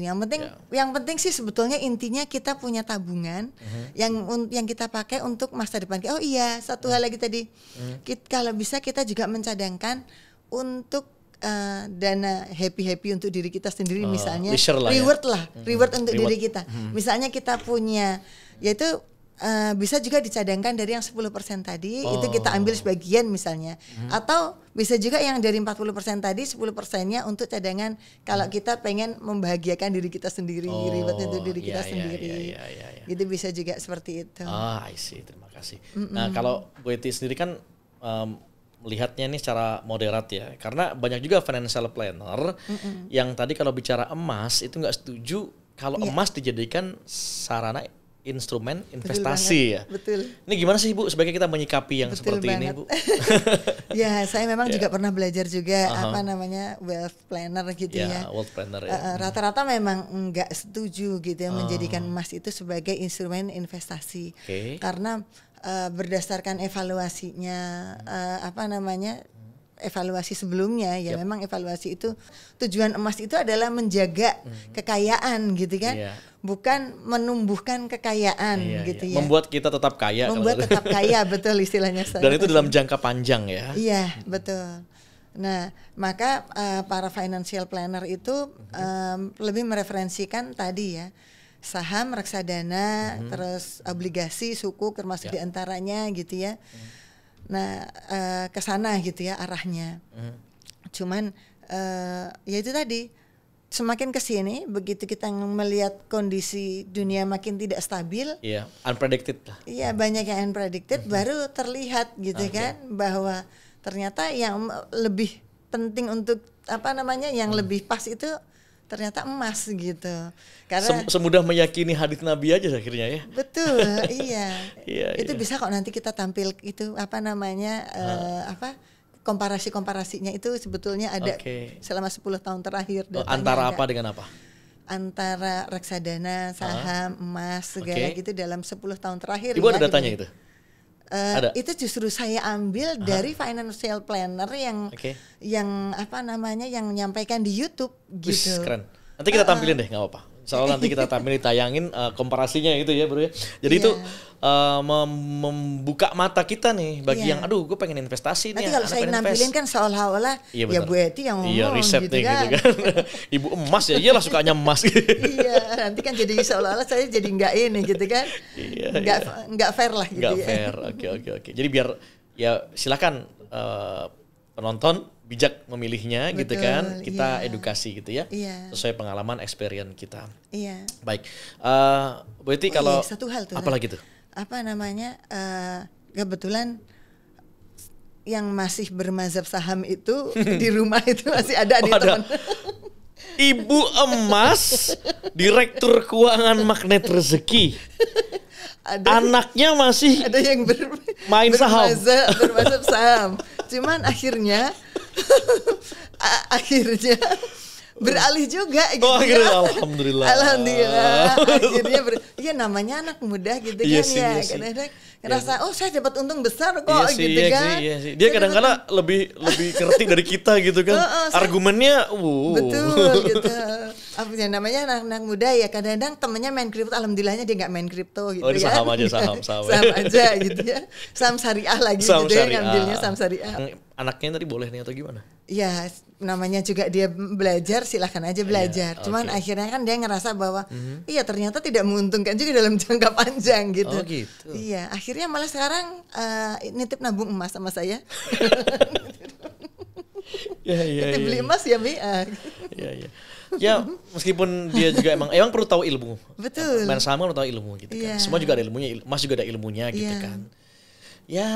Yang penting sih sebetulnya intinya kita punya tabungan yang kita pakai untuk masa depan. Oh iya, satu hal lagi tadi. Kalau bisa kita juga mencadangkan untuk dana happy untuk diri kita sendiri, misalnya reward untuk diri kita. Misalnya kita punya, yaitu bisa juga dicadangkan dari yang 10% tadi, itu kita ambil sebagian misalnya. Atau bisa juga yang dari 40% tadi 10%-nya untuk cadangan kalau kita pengen membahagiakan diri kita sendiri, reward untuk diri kita sendiri. Itu bisa juga seperti itu. I see, terima kasih. Nah, kalau Bu Eti sendiri kan melihatnya ini secara moderat ya, karena banyak juga financial planner yang tadi kalau bicara emas itu nggak setuju kalau emas dijadikan sarana instrumen investasi ya. Betul. Ini gimana sih Bu sebaiknya kita menyikapi yang Betul seperti banget. ini Bu? Ya, saya memang juga pernah belajar juga apa namanya wealth planner gitu ya. Wealth planner ya. Rata-rata memang nggak setuju gitu ya menjadikan emas itu sebagai instrumen investasi. Karena berdasarkan evaluasinya apa namanya evaluasi sebelumnya ya memang evaluasi itu tujuan emas itu adalah menjaga kekayaan gitu kan, bukan menumbuhkan kekayaan gitu ya. Membuat kita tetap kaya. Membuat tetap kaya betul istilahnya. Dan itu dalam jangka panjang ya. Iya betul. Nah maka para financial planner itu lebih mereferensikan tadi ya saham, reksadana, terus obligasi, sukuk termasuk diantaranya gitu ya. Nah ke sana gitu ya arahnya. Cuman ya itu tadi semakin kesini begitu kita melihat kondisi dunia makin tidak stabil, unpredicted lah. Iya banyak yang unpredicted baru terlihat gitu kan bahwa ternyata yang lebih penting untuk apa namanya yang lebih pas itu ternyata emas gitu. Karena semudah meyakini hadits Nabi aja akhirnya ya. Betul, iya. Itu bisa kok nanti kita tampil itu apa namanya apa komparasinya itu sebetulnya ada selama 10 tahun terakhir. Antara apa dengan apa? Antara reksadana, saham, emas segala gitu dalam 10 tahun terakhir. Ibu ada datanya gitu? Itu justru saya ambil dari financial planner yang apa namanya yang menyampaikan di YouTube gitu. Wih, keren. Nanti kita tampilin deh, nggak apa-apa. Soalnya nanti kita tampilin ditayangin komparasinya gitu ya bro ya. Jadi itu membuka mata kita nih bagi yang aduh gue pengen investasi nih. Nanti kalau saya nampilin kan seolah-olah ya Bu Eti yang ngomong riset gitu, nih, kan. gitu kan. Ibu emas ya iyalah sukanya emas. Iya nanti kan jadi seolah-olah saya jadi nggak ini gitu kan. Nggak fair lah gitu nggak fair. Oke. Jadi biar ya silakan penonton bijak memilihnya. Betul, gitu kan. Kita edukasi gitu ya. Sesuai pengalaman experience kita. Baik. Bu Eti kalau satu hal tuh. Apalagi tuh? Apa namanya? Kebetulan yang masih bermazhab saham itu di rumah itu masih ada nih teman. Ibu emas, direktur keuangan Magnet Rezeki. Anaknya masih ada yang main saham. Bermazhab saham. Cuman akhirnya beralih juga gitu. Alhamdulillah. Akhirnya namanya anak muda gitu kan ya. Kadang-kadang ngerasa saya dapat untung besar kok gitu kan. Iya. Dia kadang-kadang lebih ngerti dari kita gitu kan. Argumennya betul gitu. Apa namanya anak-anak muda ya kadang-kadang temennya main kripto, alhamdulillahnya dia nggak main kripto gitu kan. Saham aja. Saham aja gitu ya. Saham syariah lagi gitu ya ngambilnya saham syariah. Anaknya tadi boleh nih atau gimana? Ya namanya juga dia belajar silahkan aja belajar. Cuman akhirnya kan dia ngerasa bahwa iya ternyata tidak menguntungkan juga dalam jangka panjang gitu. Oh gitu. Iya akhirnya malah sekarang nitip nabung emas sama saya. Nitip beli emas ya Mi. Iya. Ya meskipun dia juga emang perlu tahu ilmu. Betul. Main saham perlu tahu ilmu gitu kan. Semua juga ada ilmunya, emas juga ada ilmunya gitu kan. Ya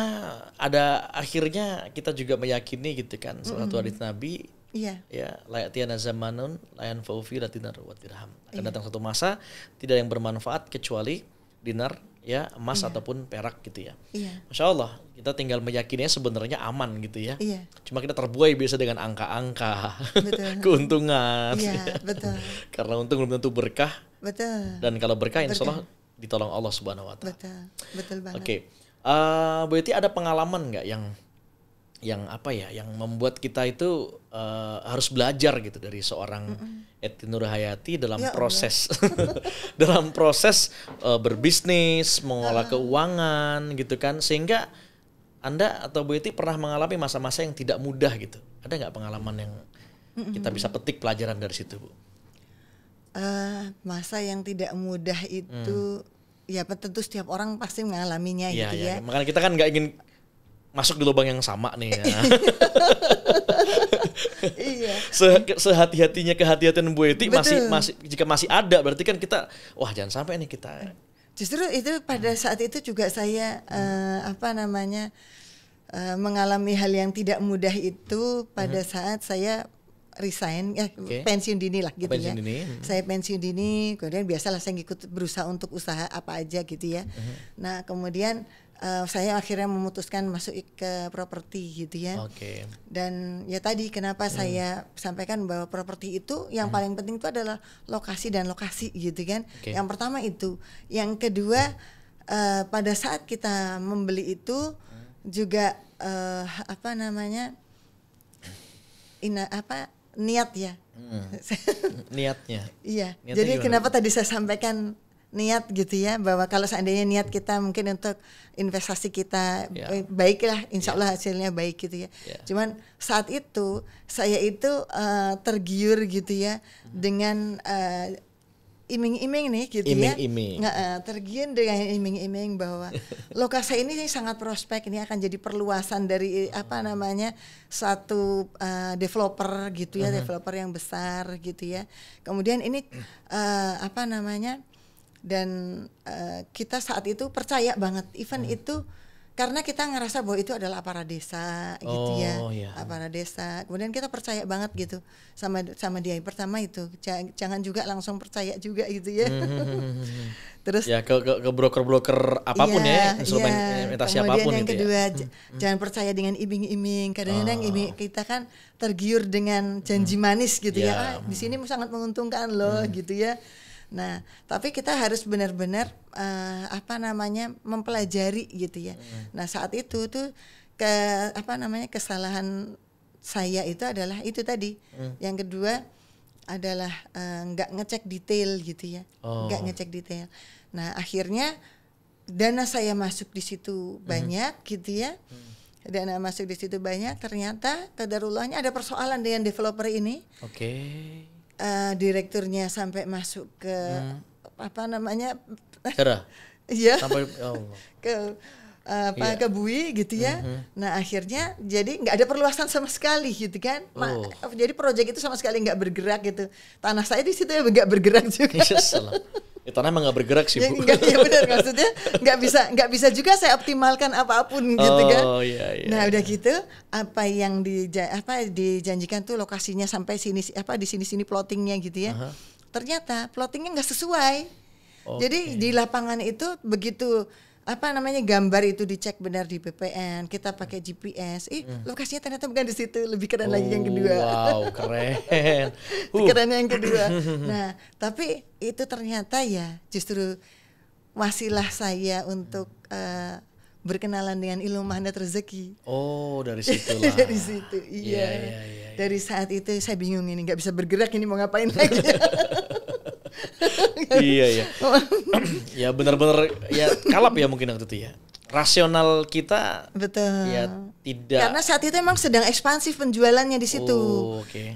ada akhirnya kita juga meyakini gitu kan salah satu hadits Nabi ya layatiana zamanun layan faufi la dinar wa dirham. Akan datang satu masa tidak yang bermanfaat kecuali dinar ya emas ataupun perak gitu ya. Masya Allah kita tinggal meyakininya sebenarnya aman gitu ya. Cuma kita terbuai biasa dengan angka-angka keuntungan. Betul. Karena untung belum tentu berkah. Betul. Dan kalau berkah insya Allah ditolong Allah Subhanahu Wa Taala. Betul banget. Oke. Bu Eti ada pengalaman nggak yang apa ya yang membuat kita itu harus belajar gitu dari seorang Eti Nurhayati dalam proses dalam proses berbisnis, mengolah keuangan gitu kan, sehingga Anda atau Bu Eti pernah mengalami masa-masa yang tidak mudah gitu. Ada nggak pengalaman yang kita bisa petik pelajaran dari situ, Bu? Masa yang tidak mudah itu ya tentu setiap orang pasti mengalaminya gitu ya. Makanya kita kan nggak ingin masuk di lubang yang sama nih ya. Iya. Sehati-hatinya kehati-hatian Bu Eti masih jika masih ada berarti kan kita jangan sampai nih kita. Justru itu pada saat itu juga saya apa namanya mengalami hal yang tidak mudah itu pada saat saya resign, pensiun dini lah gitu pensiun ya. Saya pensiun dini, kemudian biasalah saya ikut berusaha untuk usaha apa aja gitu ya. Nah kemudian saya akhirnya memutuskan masuk ke properti gitu ya. Dan ya tadi kenapa saya sampaikan bahwa properti itu yang paling penting itu adalah lokasi dan lokasi gitu kan. Yang pertama itu, yang kedua pada saat kita membeli itu juga niat ya. Niatnya. Iya. Jadi gimana? Kenapa tadi saya sampaikan niat gitu ya, bahwa kalau seandainya niat kita mungkin untuk investasi kita baiklah, insya Allah hasilnya baik gitu ya. Cuman saat itu saya itu tergiur gitu ya dengan iming-iming nih gitu ya. Tergiur dengan iming-iming bahwa lokasi ini sangat prospek, ini akan jadi perluasan dari satu developer gitu ya, developer yang besar gitu ya. Kemudian ini dan kita saat itu percaya banget event itu karena kita ngerasa bahwa itu adalah aparat desa gitu ya, aparat desa. Kemudian kita percaya banget gitu sama dia. Pertama itu jangan juga langsung percaya juga gitu ya. Terus ya ke broker-broker apapun instrumen investasi apapun. Kemudian yang kedua jangan percaya dengan iming-iming. Kadang-kadang kita kan tergiur dengan janji manis gitu ya. Di sini sangat menguntungkan loh gitu ya. Nah, tapi kita harus benar-benar mempelajari gitu ya. Nah, saat itu tuh kesalahan saya itu adalah itu tadi. Yang kedua adalah nggak ngecek detail gitu ya. Nggak ngecek detail. Nah, akhirnya dana saya masuk di situ banyak gitu ya. Dana masuk di situ banyak, ternyata qadarullahnya ada persoalan dengan developer ini. Direkturnya sampai masuk ke iya, sampai ke BUI gitu ya. Nah akhirnya jadi nggak ada perluasan sama sekali gitu kan. Jadi proyek itu sama sekali nggak bergerak gitu. Tanah saya di situ ya nggak bergerak juga. Tanah emang nggak bergerak sih Bu. Iya benar, maksudnya nggak bisa juga saya optimalkan apapun gitu kan. Nah udah gitu apa yang dijanjikan tuh lokasinya sampai sini di sini plottingnya gitu ya. Ternyata plottingnya nggak sesuai. Jadi di lapangan itu begitu gambar itu dicek benar di BPN, kita pakai GPS, lokasinya ternyata bukan di situ, lebih keren lagi yang kedua. Wow, keren. Keren yang kedua. Nah, tapi itu ternyata ya justru wasilah saya untuk berkenalan dengan ilmu magnet rezeki. Dari situ lah. Dari situ, iya. Dari saat itu saya bingung ini nggak bisa bergerak, ini mau ngapain lagi? Iya. Ya benar-benar ya kalap ya mungkin waktu itu ya. Rasional kita ya tidak. Karena saat itu emang sedang ekspansif penjualannya di situ.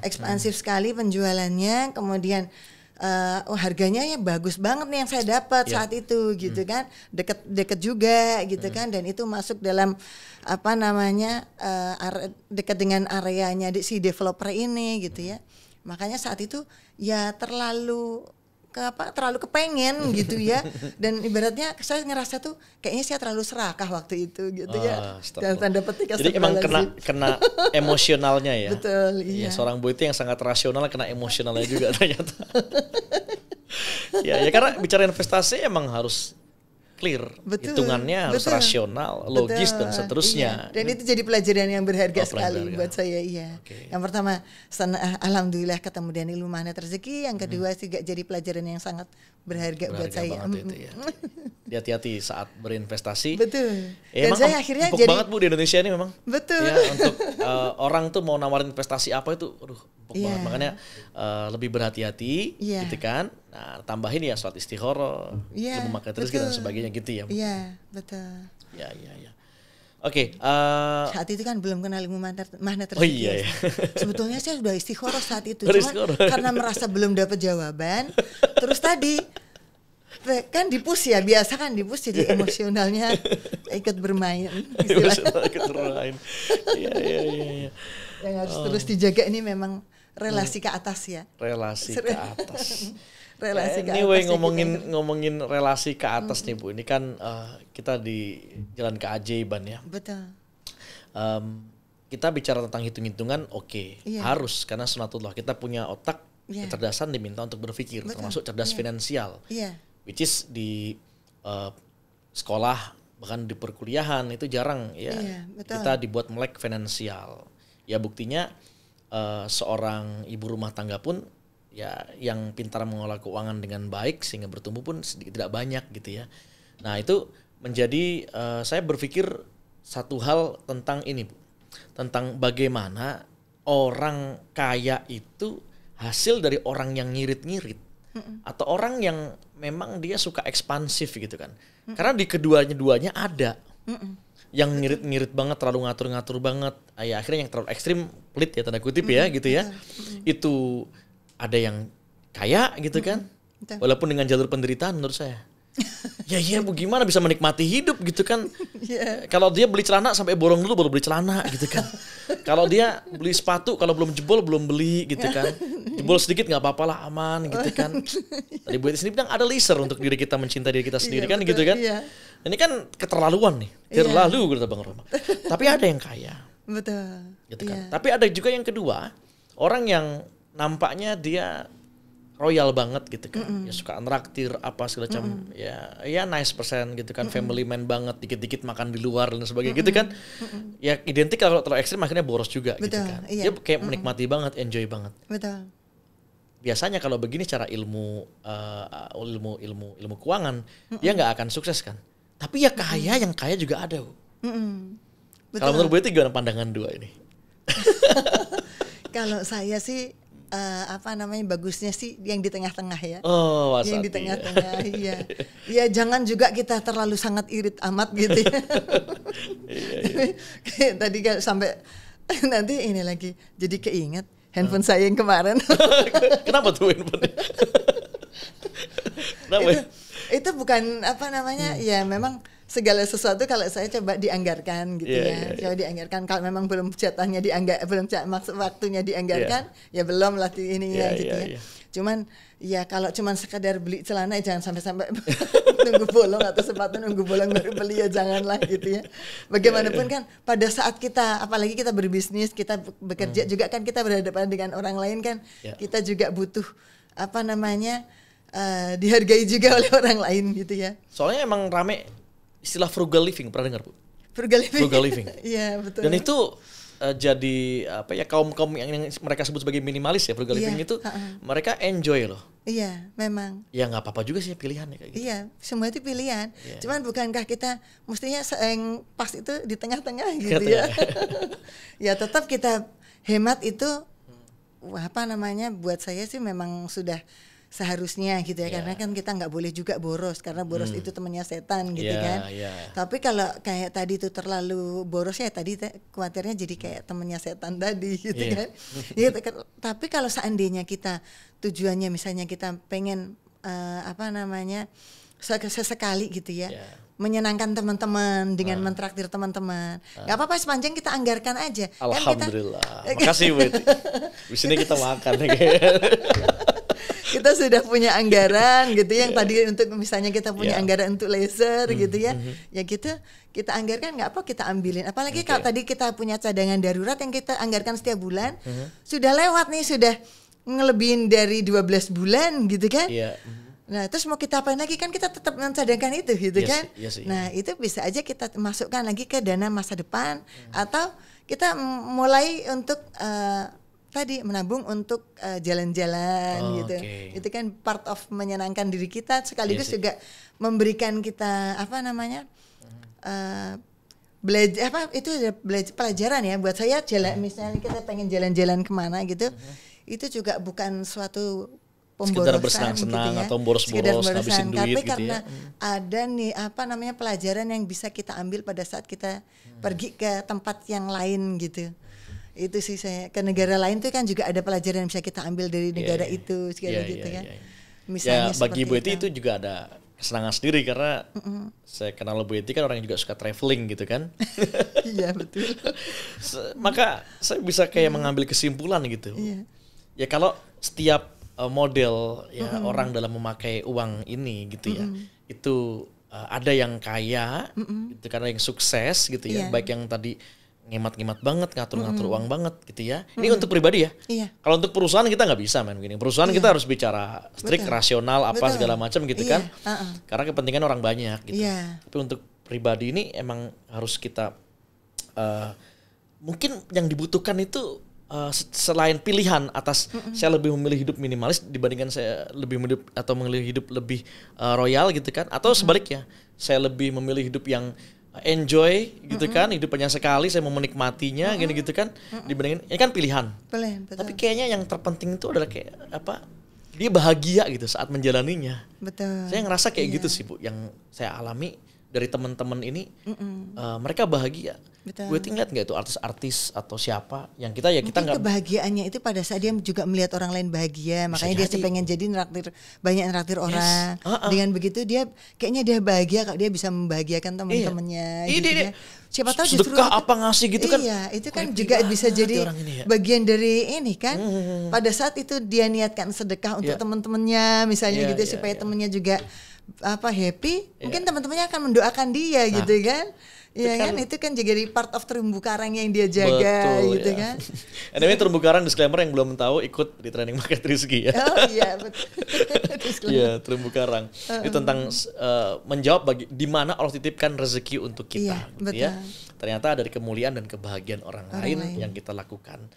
Ekspansif sekali penjualannya, kemudian harganya ya bagus banget nih yang saya dapat saat itu gitu kan. Deket juga gitu kan, dan itu masuk dalam dekat dengan areanya si developer ini gitu ya. Makanya saat itu ya terlalu kepengen gitu ya, dan ibaratnya saya ngerasa tuh kayaknya saya terlalu serakah waktu itu gitu ya. Dan tanda petik. Jadi emang kena emosionalnya ya. Betul, iya. Ya, seorang Bu itu yang sangat rasional kena emosionalnya juga ternyata. ya karena bicara investasi emang harus clear, hitungannya harus rasional, logis dan seterusnya. Iya. Dan itu jadi pelajaran yang berharga sekali buat saya. Yang pertama, alhamdulillah ketemu dengan ilmu magnet rezeki. Yang kedua juga jadi pelajaran yang sangat berharga buat saya. Hati-hati saat berinvestasi. Betul. Dan saya akhirnya jadi banget Bu di Indonesia ini memang. Betul. Ya, untuk orang tuh mau nawarin investasi apa itu, banget. Makanya lebih berhati-hati, gitu kan. Nah, tambahin ya sholat istikharah, ilmu magnet rezeki dan sebagainya gitu ya. Iya, betul. Ya. Oke. Saat itu kan belum kenal ilmu magnet rezeki. Iya. Sebetulnya saya sudah istikharah saat itu, cuma karena merasa belum dapat jawaban. Terus tadi kan dipus ya, biasa kan dipus, jadi emosionalnya ikut bermain. Ikut bermain. Iya. Yang harus terus dijaga ini memang relasi ke atas ya. Relasi ke atas. Relasi ke anyway, atas. ngomongin relasi ke atas nih Bu. Ini kan kita di jalan keajaiban ya. Betul. kita bicara tentang hitung-hitungan, harus karena sunatullah kita punya otak, kecerdasan diminta untuk berpikir, termasuk cerdas finansial, which is di sekolah bahkan di perkuliahan itu jarang kita dibuat melek finansial. Ya buktinya seorang ibu rumah tangga pun ya yang pintar mengelola keuangan dengan baik sehingga bertumbuh pun sedikit tidak banyak gitu ya. Nah itu menjadi saya berpikir satu hal tentang ini Bu. Tentang bagaimana orang kaya itu hasil dari orang yang ngirit-ngirit atau orang yang memang dia suka ekspansif gitu kan. Karena di keduanya ada yang ngirit-ngirit banget, terlalu ngatur-ngatur banget. Ya akhirnya yang terlalu ekstrim, pelit ya tanda kutip ya gitu ya. Itu ada yang kaya gitu kan. Walaupun dengan jalur penderitaan menurut saya. Ya Bu gimana bisa menikmati hidup gitu kan. Kalau dia beli celana sampai borong dulu baru beli celana gitu kan. Kalau dia beli sepatu kalau belum jebol belum beli gitu kan. Jebol sedikit nggak apa-apa lah aman gitu kan. Tadi Bu Eti sendiri bilang ada laser untuk diri kita mencintai diri kita sendiri kan gitu kan. Ini kan keterlaluan nih. Terlalu kata Bang Roma. Tapi ada yang kaya. Betul. Gitu kan. Tapi ada juga yang kedua, orang yang nampaknya dia royal banget gitu kan, ya suka nraktir apa segala macam, ya nice person gitu kan, family man banget, dikit-dikit makan di luar dan sebagainya gitu kan, ya identik kalau terlalu ekstrim akhirnya boros juga. Betul, gitu kan, dia kayak menikmati banget, enjoy banget. Betul. Biasanya kalau begini cara ilmu keuangan, dia nggak akan sukses kan, tapi ya kaya yang kaya juga ada. Kalau menurut Bu Eti gimana pandangan dua ini? Kalau saya sih bagusnya sih yang di tengah-tengah ya. Yang di tengah-tengah ya jangan juga kita terlalu sangat irit amat gitu ya. Tadi kan sampai nanti ini lagi jadi keinget handphone saya yang kemarin. Kenapa tuh handphone? Itu bukan ya memang segala sesuatu kalau saya coba dianggarkan gitu coba dianggarkan, kalau memang belum jatahnya maksud waktunya dianggarkan ya belum lah ininya gitu ya. Cuman ya kalau cuman sekedar beli celana jangan sampai nunggu bolong atau sepatu nunggu bolong baru beli ya janganlah gitu ya. Bagaimanapun kan pada saat kita apalagi kita berbisnis, kita bekerja juga kan kita berhadapan dengan orang lain kan, kita juga butuh dihargai juga oleh orang lain gitu ya. Soalnya emang rame istilah frugal living, pernah dengar Bu? Frugal living. Iya betul. Dan itu jadi kaum yang mereka sebut sebagai minimalis ya, frugal living itu mereka enjoy loh. Iya memang. Ya nggak apa-apa juga sih pilihannya kayak gitu. Iya semua itu pilihan. Cuman bukankah kita mestinya yang pas itu di tengah-tengah gitu ya? Ya tetap kita hemat itu buat saya sih memang sudah seharusnya gitu ya, karena kan kita nggak boleh juga boros karena boros itu temannya setan gitu kan. Tapi kalau kayak tadi itu terlalu boros ya tadi khawatirnya jadi kayak temannya setan tadi gitu kan. Tapi kalau seandainya kita tujuannya misalnya kita pengen sesekali gitu ya. Menyenangkan teman-teman dengan mentraktir teman-teman. Gak apa-apa sepanjang kita anggarkan aja. Alhamdulillah. Makasih Bu Eti. Di sini kita makan. Kita sudah punya anggaran gitu yang tadi untuk misalnya kita punya anggaran untuk laser gitu ya. Ya gitu kita anggarkan nggak apa kita ambilin. Apalagi kalau tadi kita punya cadangan darurat yang kita anggarkan setiap bulan. Sudah lewat nih, sudah ngelebihin dari 12 bulan gitu kan. Nah terus mau kita apain lagi kan kita tetap mencadangkan itu gitu kan. Nah itu bisa aja kita masukkan lagi ke dana masa depan atau kita mulai untuk tadi menabung untuk jalan-jalan gitu. Itu kan part of menyenangkan diri kita sekaligus juga memberikan kita belajar pelajaran ya buat saya. Misalnya kita pengen jalan-jalan kemana gitu, itu juga bukan suatu pemborosan bersenang-senang gitu ya, atau boros-boros ngabisin duit. Tapi gitu karena ada nih pelajaran yang bisa kita ambil pada saat kita pergi ke tempat yang lain gitu. Itu sih saya ke negara lain tuh kan juga ada pelajaran yang bisa kita ambil dari negara itu segala gitu kan. Misalnya bagi Bu Eti itu juga ada kesenangan sendiri karena saya kenal Bu Eti kan orang yang juga suka traveling gitu kan. Iya betul. Maka saya bisa kayak mengambil kesimpulan gitu. Ya kalau setiap model ya orang dalam memakai uang ini gitu ya, itu ada yang kaya gitu karena yang sukses gitu ya, baik yang tadi ngemat-ngemat banget, ngatur-ngatur uang banget gitu ya. Ini untuk pribadi ya. Iya. Kalau untuk perusahaan kita nggak bisa main begini. Perusahaan kita harus bicara strict, rasional, apa segala macam gitu kan. Karena kepentingan orang banyak gitu. Tapi untuk pribadi ini emang harus kita mungkin yang dibutuhkan itu selain pilihan atas saya lebih memilih hidup minimalis dibandingkan saya lebih memilih atau memilih hidup lebih royal gitu kan, atau sebaliknya saya lebih memilih hidup yang enjoy gitu kan, hidup hanya sekali saya mau menikmatinya gini gitu kan, dibandingin ini kan pilihan. Tapi kayaknya yang terpenting itu adalah kayak apa, dia bahagia gitu saat menjalaninya. Saya ngerasa kayak gitu sih Bu, yang saya alami dari teman-teman ini, mereka bahagia. Gue ngeliat nggak itu artis-artis atau siapa yang kita nggak, kebahagiaannya itu pada saat dia juga melihat orang lain bahagia, makanya dia pengen jadi banyak orang. Dengan begitu dia kayaknya dia bahagia kalau dia bisa membahagiakan teman-temannya. Gitu ya. Siapa tahu justru sedekah apa ngasih gitu kan? Iya, itu kan juga bisa jadi bagian dari ini kan. Pada saat itu dia niatkan sedekah untuk teman-temannya misalnya gitu, supaya temannya juga happy, mungkin teman-temannya akan mendoakan dia gitu kan. Iya kan, itu kan jadi part of terumbu karang yang dia jaga. Betul, gitu kan. Anyway, terumbu karang disclaimer yang belum tahu ikut di Training Market Rizky ya. Oh iya betul. Iya, terumbu karang. Itu tentang menjawab di mana Allah titipkan rezeki untuk kita. Gitu ya. Ternyata dari kemuliaan dan kebahagiaan orang lain yang kita lakukan.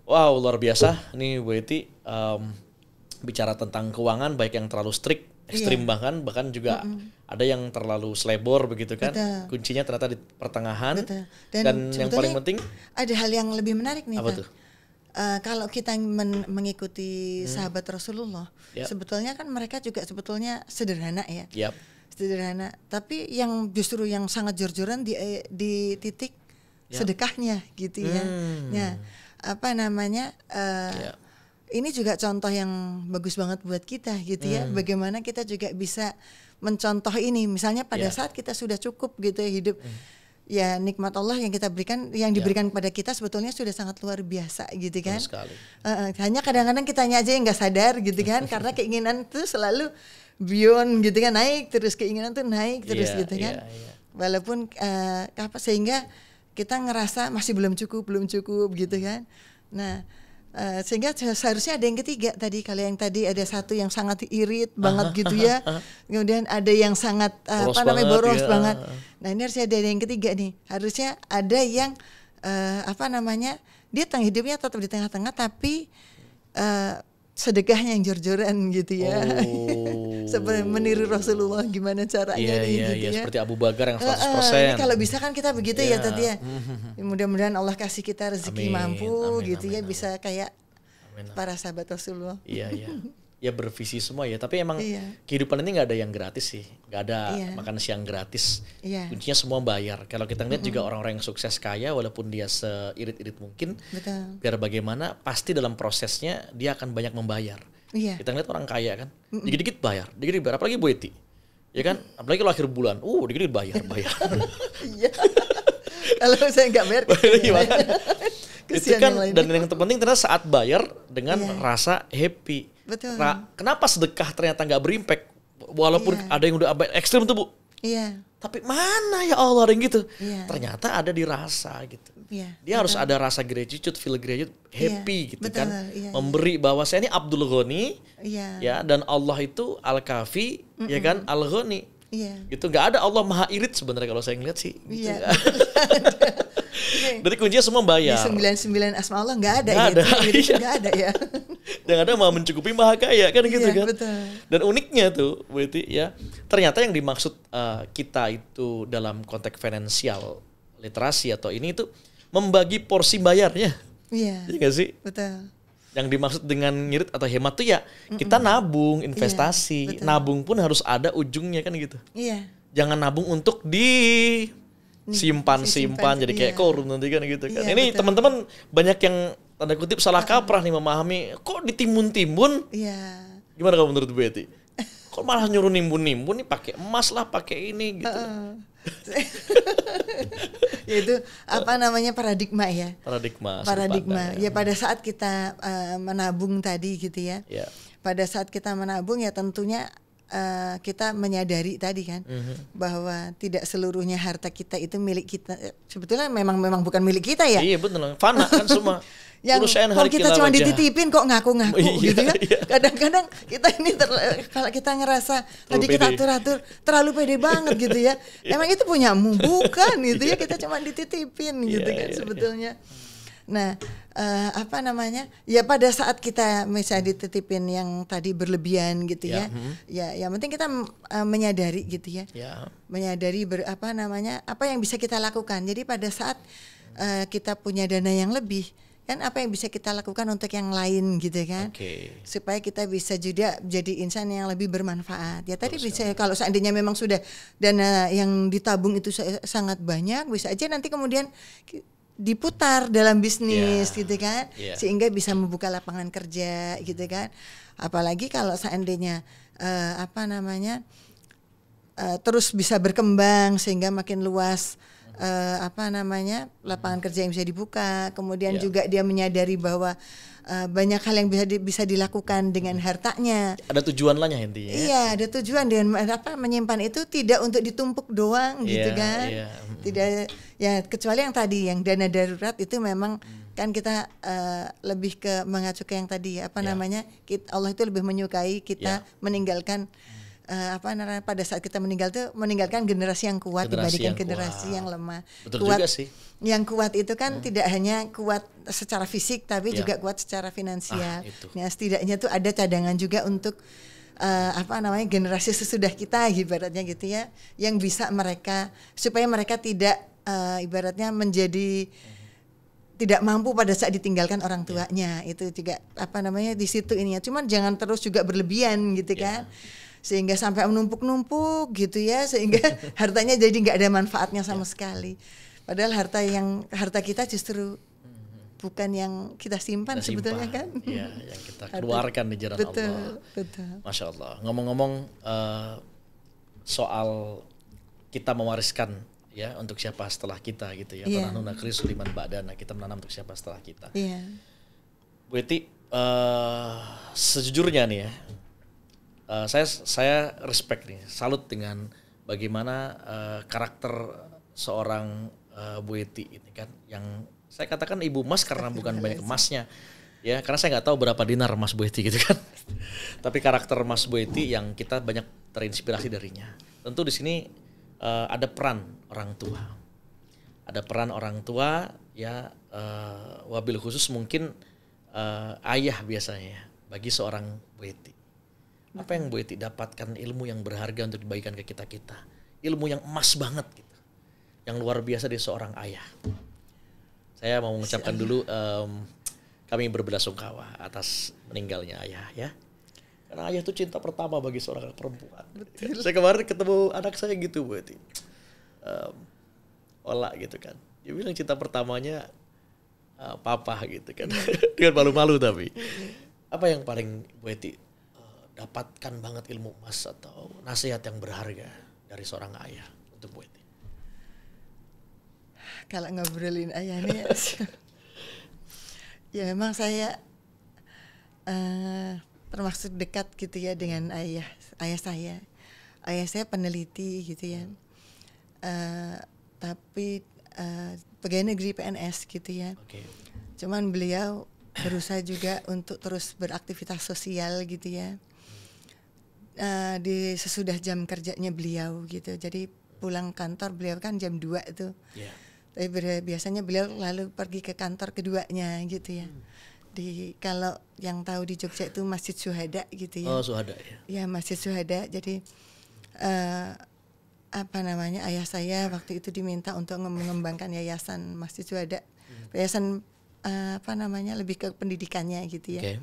Wow, luar biasa. Nih Bu Eti bicara tentang keuangan, baik yang terlalu strict, ekstrim bahkan juga ada yang terlalu selebor begitu kan. Kuncinya ternyata di pertengahan. Dan yang paling penting ada hal yang lebih menarik nih. Apa tuh? Kalau kita mengikuti sahabat Rasulullah, sebetulnya kan mereka juga sebetulnya sederhana ya. Sederhana, tapi yang justru yang sangat jor-joran di titik sedekahnya gitu ya. Nah, apa namanya? Ini juga contoh yang bagus banget buat kita gitu ya. Bagaimana kita juga bisa mencontoh ini. Misalnya pada saat kita sudah cukup gitu ya hidup, ya nikmat Allah yang kita berikan, yang diberikan kepada kita sebetulnya sudah sangat luar biasa gitu kan. Hanya kadang-kadang kitanya aja yang nggak sadar gitu kan, karena keinginan itu selalu beyond gitu kan, naik terus, keinginan tuh naik terus gitu kan. Walaupun sehingga kita ngerasa masih belum cukup gitu kan. Nah, sehingga seharusnya ada yang ketiga tadi. Kalau yang tadi ada satu yang sangat irit banget gitu ya, kemudian ada yang sangat boros banget. Nah ini harusnya ada yang ketiga nih. Harusnya ada yang dia hidupnya tetap di tengah-tengah, tapi sedekahnya yang jor-joran gitu ya. Seperti meniru Rasulullah gimana caranya gitu ya. Seperti Abu Bakar yang 100%. Kalau bisa kan kita begitu ya tadi ya. Mudah-mudahan Allah kasih kita rezeki mampu gitu ya, bisa kayak para sahabat Rasulullah. Ya bervisi semua ya, tapi emang kehidupan ini nggak ada yang gratis sih, nggak ada makan siang gratis. Kuncinya semua bayar. Kalau kita lihat juga orang-orang yang sukses kaya, walaupun dia seirit-irit mungkin, biar bagaimana pasti dalam prosesnya dia akan banyak membayar. Kita lihat orang kaya kan, dikit-dikit bayar, apalagi Bu Eti, ya kan, apalagi kalau akhir bulan, dikit-dikit bayar. Kalau saya nggak bayar, itu kan, dan yang terpenting ternyata saat bayar dengan rasa happy. Kenapa sedekah ternyata nggak berimpact, walaupun ada yang udah ekstrim tuh Bu. Tapi mana ya Allah ada yang gitu. Ternyata ada di rasa gitu. Dia harus ada rasa gratitude, feel gratitude, happy gitu kan. Memberi bahwa saya ini Abdul Ghani, ya, dan Allah itu Al-Kafi, ya kan, Al-Ghani. Gitu, nggak ada Allah Maha Irit sebenarnya kalau saya ngeliat sih. Dari kuncinya semua bayar. Di 99 asma Allah nggak ada. Nggak ada ya. Yang ada Maha mencukupi, Maha kaya kan gitu kan. Betul. Dan uniknya tuh berarti ya, ternyata yang dimaksud kita itu dalam konteks finansial literasi atau ini itu membagi porsi bayarnya. Iya nggak sih? Betul. Yang dimaksud dengan ngirit atau hemat tuh ya kita nabung, investasi. Nabung pun harus ada ujungnya kan gitu. Jangan nabung untuk simpan jadi kayak korun nanti kan gitu kan. Ini teman-teman banyak yang tanda kutip salah kaprah nih memahami, kok ditimbun-timbun. Gimana kalau menurut Bu Eti? Kok malah nyuruh nimbun-nimbun nih, pakai emas lah, pakai ini gitu. Yaitu paradigma ya. Paradigma. Ya pada saat kita menabung tadi gitu ya. Pada saat kita menabung ya tentunya kita menyadari tadi kan bahwa tidak seluruhnya harta kita itu milik kita. Sebetulnya memang bukan milik kita ya. Iya betul, fana kan semua. Yang kalau kita cuma dititipin kok ngaku-ngaku gitu ya. Kadang-kadang kita ini kalau kita ngerasa tadi kita atur-atur terlalu pede banget gitu ya. Emang itu punyamu bukan gitu ya, kita cuma dititipin gitu kan sebetulnya. Nah, apa namanya? Ya pada saat kita misalnya dititipin yang tadi berlebihan gitu ya. Ya yang penting kita menyadari gitu ya. Menyadari apa namanya? Apa yang bisa kita lakukan. Jadi pada saat kita punya dana yang lebih, kan apa yang bisa kita lakukan untuk yang lain gitu kan, supaya kita bisa juga jadi insan yang lebih bermanfaat. Ya tadi bisa kalau seandainya memang sudah dana yang ditabung itu sangat banyak, bisa aja nanti kemudian diputar dalam bisnis gitu kan, sehingga bisa membuka lapangan kerja gitu kan. Apalagi kalau seandainya apa namanya terus bisa berkembang sehingga makin luas. Apa namanya lapangan kerja yang bisa dibuka, kemudian juga dia menyadari bahwa banyak hal yang bisa dilakukan dengan hartanya. Ada tujuan lahnya intinya. Iya, ada tujuan dengan apa menyimpan itu tidak untuk ditumpuk doang gitu kan. Tidak ya kecuali yang tadi yang dana darurat itu memang kan kita lebih ke mengacu ke yang tadi apa namanya Allah itu lebih menyukai kita meninggalkan apa namanya pada saat kita meninggal tuh meninggalkan generasi yang kuat dibandingkan generasi yang lemah. Betul kuat juga sih. Yang kuat itu kan tidak hanya kuat secara fisik tapi juga kuat secara finansial. Nah, setidaknya tuh ada cadangan juga untuk apa namanya generasi sesudah kita ibaratnya gitu ya, yang bisa mereka supaya mereka tidak ibaratnya menjadi tidak mampu pada saat ditinggalkan orang tuanya. Itu juga apa namanya di situ ininya. Cuman jangan terus juga berlebihan gitu kan. Sehingga sampai menumpuk-numpuk gitu ya, sehingga hartanya jadi nggak ada manfaatnya sama sekali. Padahal harta kita justru bukan yang kita simpan sebetulnya kan. Iya, yang kita keluarkan di jalan Allah. Betul. Masya Allah. Ngomong-ngomong soal kita mewariskan ya untuk siapa setelah kita gitu ya. Tanah nunakri suliman ba'dana, kita menanam untuk siapa setelah kita. Bu Eti, sejujurnya nih ya. Saya respect nih, salut dengan bagaimana karakter seorang Bu Eti ini kan, yang saya katakan ibu emas karena bukan banyak emasnya, ya karena saya nggak tahu berapa dinar Mas Bu Eti gitu kan, tapi karakter Mas Bu Eti yang kita banyak terinspirasi darinya. Tentu di sini ada peran orang tua, ya wabil khusus mungkin ayah biasanya bagi seorang Bu Eti. Apa yang Bu Eti dapatkan ilmu yang berharga untuk dibagikan ke kita-kita. Ilmu yang emas banget gitu. Yang luar biasa dari seorang ayah. Saya mau mengucapkan dulu kami berbelasungkawa atas meninggalnya ayah ya. Karena ayah itu cinta pertama bagi seorang anak perempuan. Betul. Saya kemarin ketemu anak saya gitu Bu Eti. Ola gitu kan. Dia bilang cinta pertamanya papa gitu kan. Dengan malu-malu tapi. Apa yang paling Bu Eti dapatkan banget ilmu emas atau nasihat yang berharga dari seorang ayah untuk Bu Eti? Kalau ngobrolin ayah ini ya memang saya termasuk dekat gitu ya dengan ayah saya. Ayah saya peneliti gitu ya, tapi pegawai negeri PNS gitu ya. Cuman beliau berusaha juga untuk terus beraktivitas sosial gitu ya. Di sesudah jam kerjanya beliau gitu. Jadi pulang kantor beliau kan jam 2 itu. Tapi biasanya beliau lalu pergi ke kantor keduanya gitu ya. Kalau yang tahu di Jogja itu Masjid Syuhada gitu ya. Oh, Syuhada ya. Ya, Masjid Syuhada. Jadi apa namanya ayah saya waktu itu diminta untuk mengembangkan yayasan Masjid Syuhada. Yayasan apa namanya lebih ke pendidikannya gitu ya.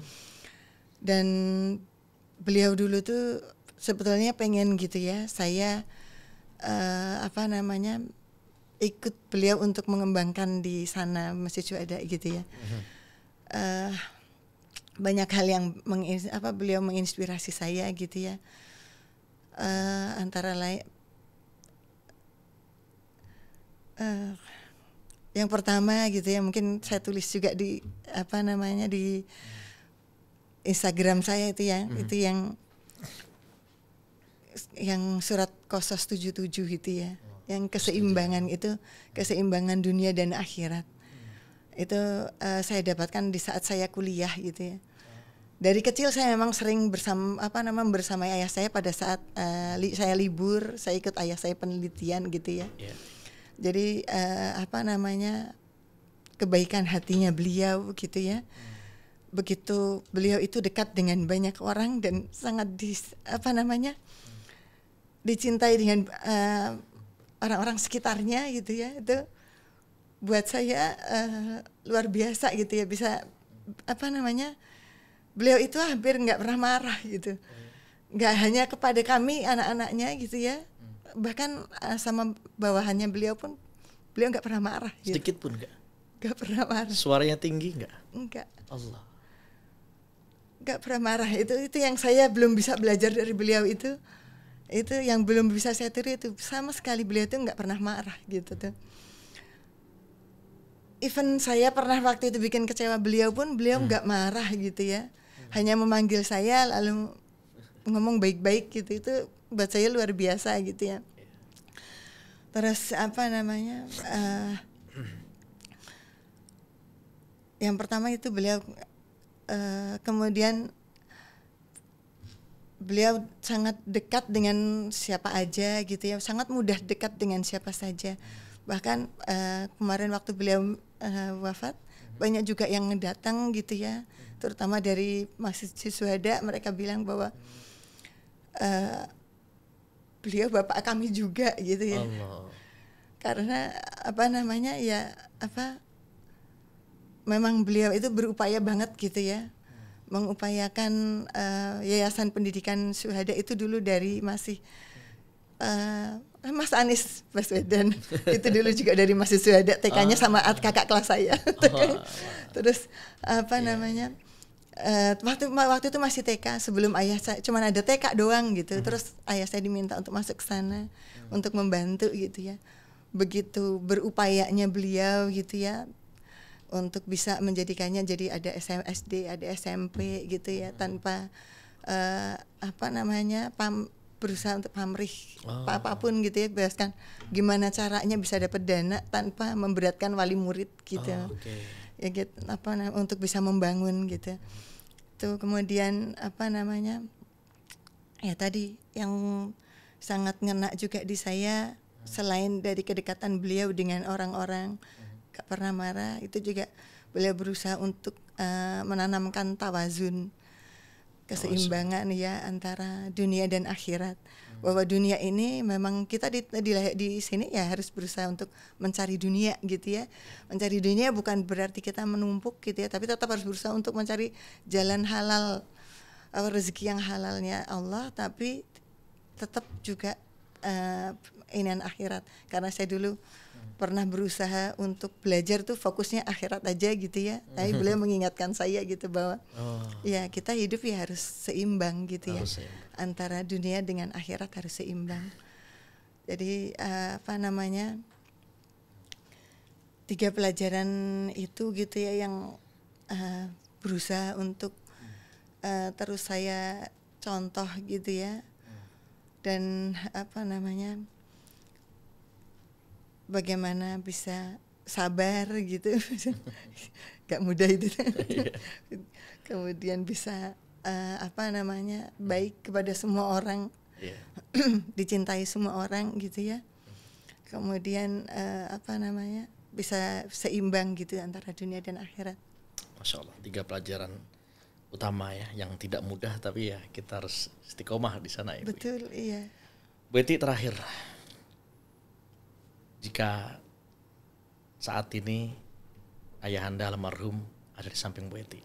Dan beliau dulu tuh sebetulnya pengen gitu ya, saya apa namanya ikut beliau untuk mengembangkan di sana Masjid Syuhada gitu ya. Banyak hal yang beliau menginspirasi saya gitu ya. Antara lain yang pertama gitu ya, mungkin saya tulis juga di apa namanya di Instagram saya itu ya, itu yang yang surat Qasas 77 gitu ya. Yang keseimbangan itu, keseimbangan dunia dan akhirat. Itu saya dapatkan di saat saya kuliah gitu ya. Dari kecil saya memang sering bersama ayah saya pada saat saya libur, saya ikut ayah saya penelitian gitu ya. Jadi kebaikan hatinya beliau gitu ya. Begitu beliau itu dekat dengan banyak orang dan sangat dicintai dengan orang-orang sekitarnya gitu ya. Itu buat saya luar biasa gitu ya, bisa beliau itu hampir nggak pernah marah gitu, nggak hanya kepada kami anak-anaknya gitu ya, bahkan sama bawahannya beliau pun beliau nggak pernah marah gitu. Sedikit pun nggak pernah marah. Suaranya tinggi nggak Allah, nggak pernah marah. Itu yang saya belum bisa belajar dari beliau, itu yang belum bisa saya tiru, itu sama sekali beliau itu nggak pernah marah gitu tuh. Even saya pernah waktu itu bikin kecewa beliau pun beliau nggak marah gitu ya, hanya memanggil saya lalu ngomong baik-baik gitu. Itu buat saya luar biasa gitu ya. Terus yang pertama itu beliau kemudian beliau sangat dekat dengan siapa aja gitu ya, sangat mudah dekat dengan siapa saja. Bahkan kemarin waktu beliau wafat, banyak juga yang datang gitu ya, terutama dari Masjid Syuhada. Mereka bilang bahwa beliau bapak kami juga gitu ya. Allah. Karena memang beliau itu berupaya banget gitu ya, mengupayakan Yayasan Pendidikan Syuhada itu dulu dari masih Mas Anies Baswedan itu dulu juga dari Masjid Syuhada, TK-nya sama kakak kelas saya. Terus waktu itu masih TK, sebelum ayah saya, cuma ada TK doang gitu. Terus ayah saya diminta untuk masuk ke sana untuk membantu gitu ya. Begitu berupayanya beliau gitu ya, untuk bisa menjadikannya jadi ada SD, ada SMP gitu ya, tanpa berusaha untuk pamrih apapun gitu ya, bahkan gimana caranya bisa dapat dana tanpa memberatkan wali murid gitu. Ya gitu, untuk bisa membangun gitu. Itu kemudian ya tadi yang sangat ngena juga di saya, selain dari kedekatan beliau dengan orang-orang, gak pernah marah, itu juga beliau berusaha untuk menanamkan tawazun, keseimbangan ya antara dunia dan akhirat. Bahwa dunia ini memang kita di sini ya harus berusaha untuk mencari dunia gitu ya. Mencari dunia bukan berarti kita menumpuk gitu ya, tapi tetap harus berusaha untuk mencari jalan halal, rezeki yang halalnya Allah, tapi tetap juga akhirat. Karena saya dulu pernah berusaha untuk belajar tuh fokusnya akhirat aja gitu ya. Tapi beliau mengingatkan saya gitu bahwa ya kita hidup ya harus seimbang gitu ya. Antara dunia dengan akhirat harus seimbang. Jadi 3 pelajaran itu gitu ya yang berusaha untuk terus saya contoh gitu ya. Dan bagaimana bisa sabar gitu. Gak mudah itu. Kemudian bisa baik kepada semua orang, dicintai semua orang gitu ya. Kemudian bisa seimbang gitu antara dunia dan akhirat. Masya Allah, 3 pelajaran utama ya, yang tidak mudah tapi ya kita harus istiqomah di sana ya. Betul, iya. Bu Eti, terakhir, jika saat ini ayahanda almarhum ada di samping Bu Eti,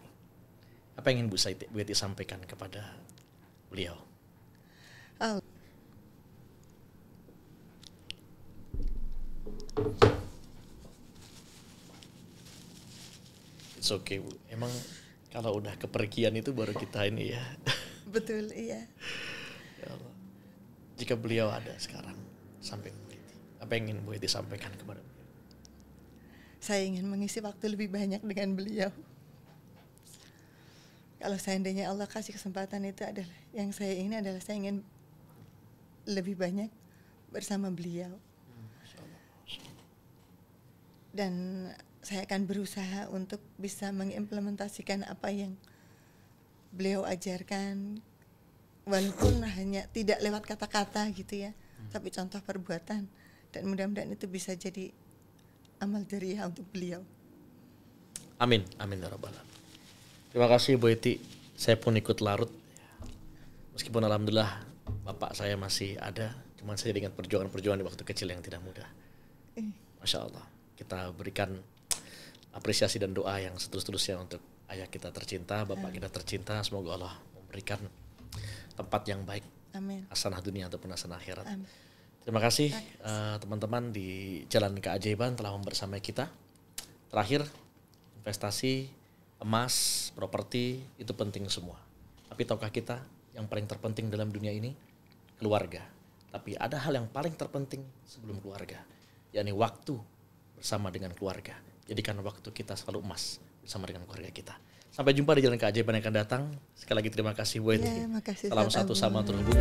apa yang ingin Bu Eti sampaikan kepada beliau? It's okay, Bu. Emang kalau udah kepergian itu baru kita ini ya. Betul, iya. Ya Allah. Jika beliau ada sekarang samping Bu Eti, apa yang ingin Bu Eti sampaikan kepada beliau? Saya ingin mengisi waktu lebih banyak dengan beliau. Kalau seandainya Allah kasih kesempatan, itu adalah yang saya ingin, adalah saya ingin lebih banyak bersama beliau. Dan saya akan berusaha untuk bisa mengimplementasikan apa yang beliau ajarkan, walaupun hanya tidak lewat kata-kata gitu ya, tapi contoh perbuatan. Dan mudah-mudahan itu bisa jadi amal jariah untuk beliau. Amin, amin ya rabbal alamin. Terima kasih Bu Eti, saya pun ikut larut. Meskipun alhamdulillah bapak saya masih ada, cuman saya ingat perjuangan-perjuangan di waktu kecil yang tidak mudah. Masya Allah, kita berikan apresiasi dan doa yang seterus-terusnya untuk ayah kita tercinta, bapak kita tercinta. Semoga Allah memberikan tempat yang baik, amin, hasanah dunia ataupun hasanah akhirat. amin. Terima kasih teman-teman di Jalan Keajaiban telah membersamai kita. Terakhir, investasi, emas, properti itu penting semua. Tapi tahukah kita yang paling terpenting dalam dunia ini? Keluarga. Tapi ada hal yang paling terpenting sebelum keluarga, yakni waktu bersama dengan keluarga. Jadikan waktu kita selalu emas bersama dengan keluarga kita. Sampai jumpa di Jalan Keajaiban yang akan datang. Sekali lagi terima kasih Bu Eti. Ya, makasih, salam satu sama terhubung.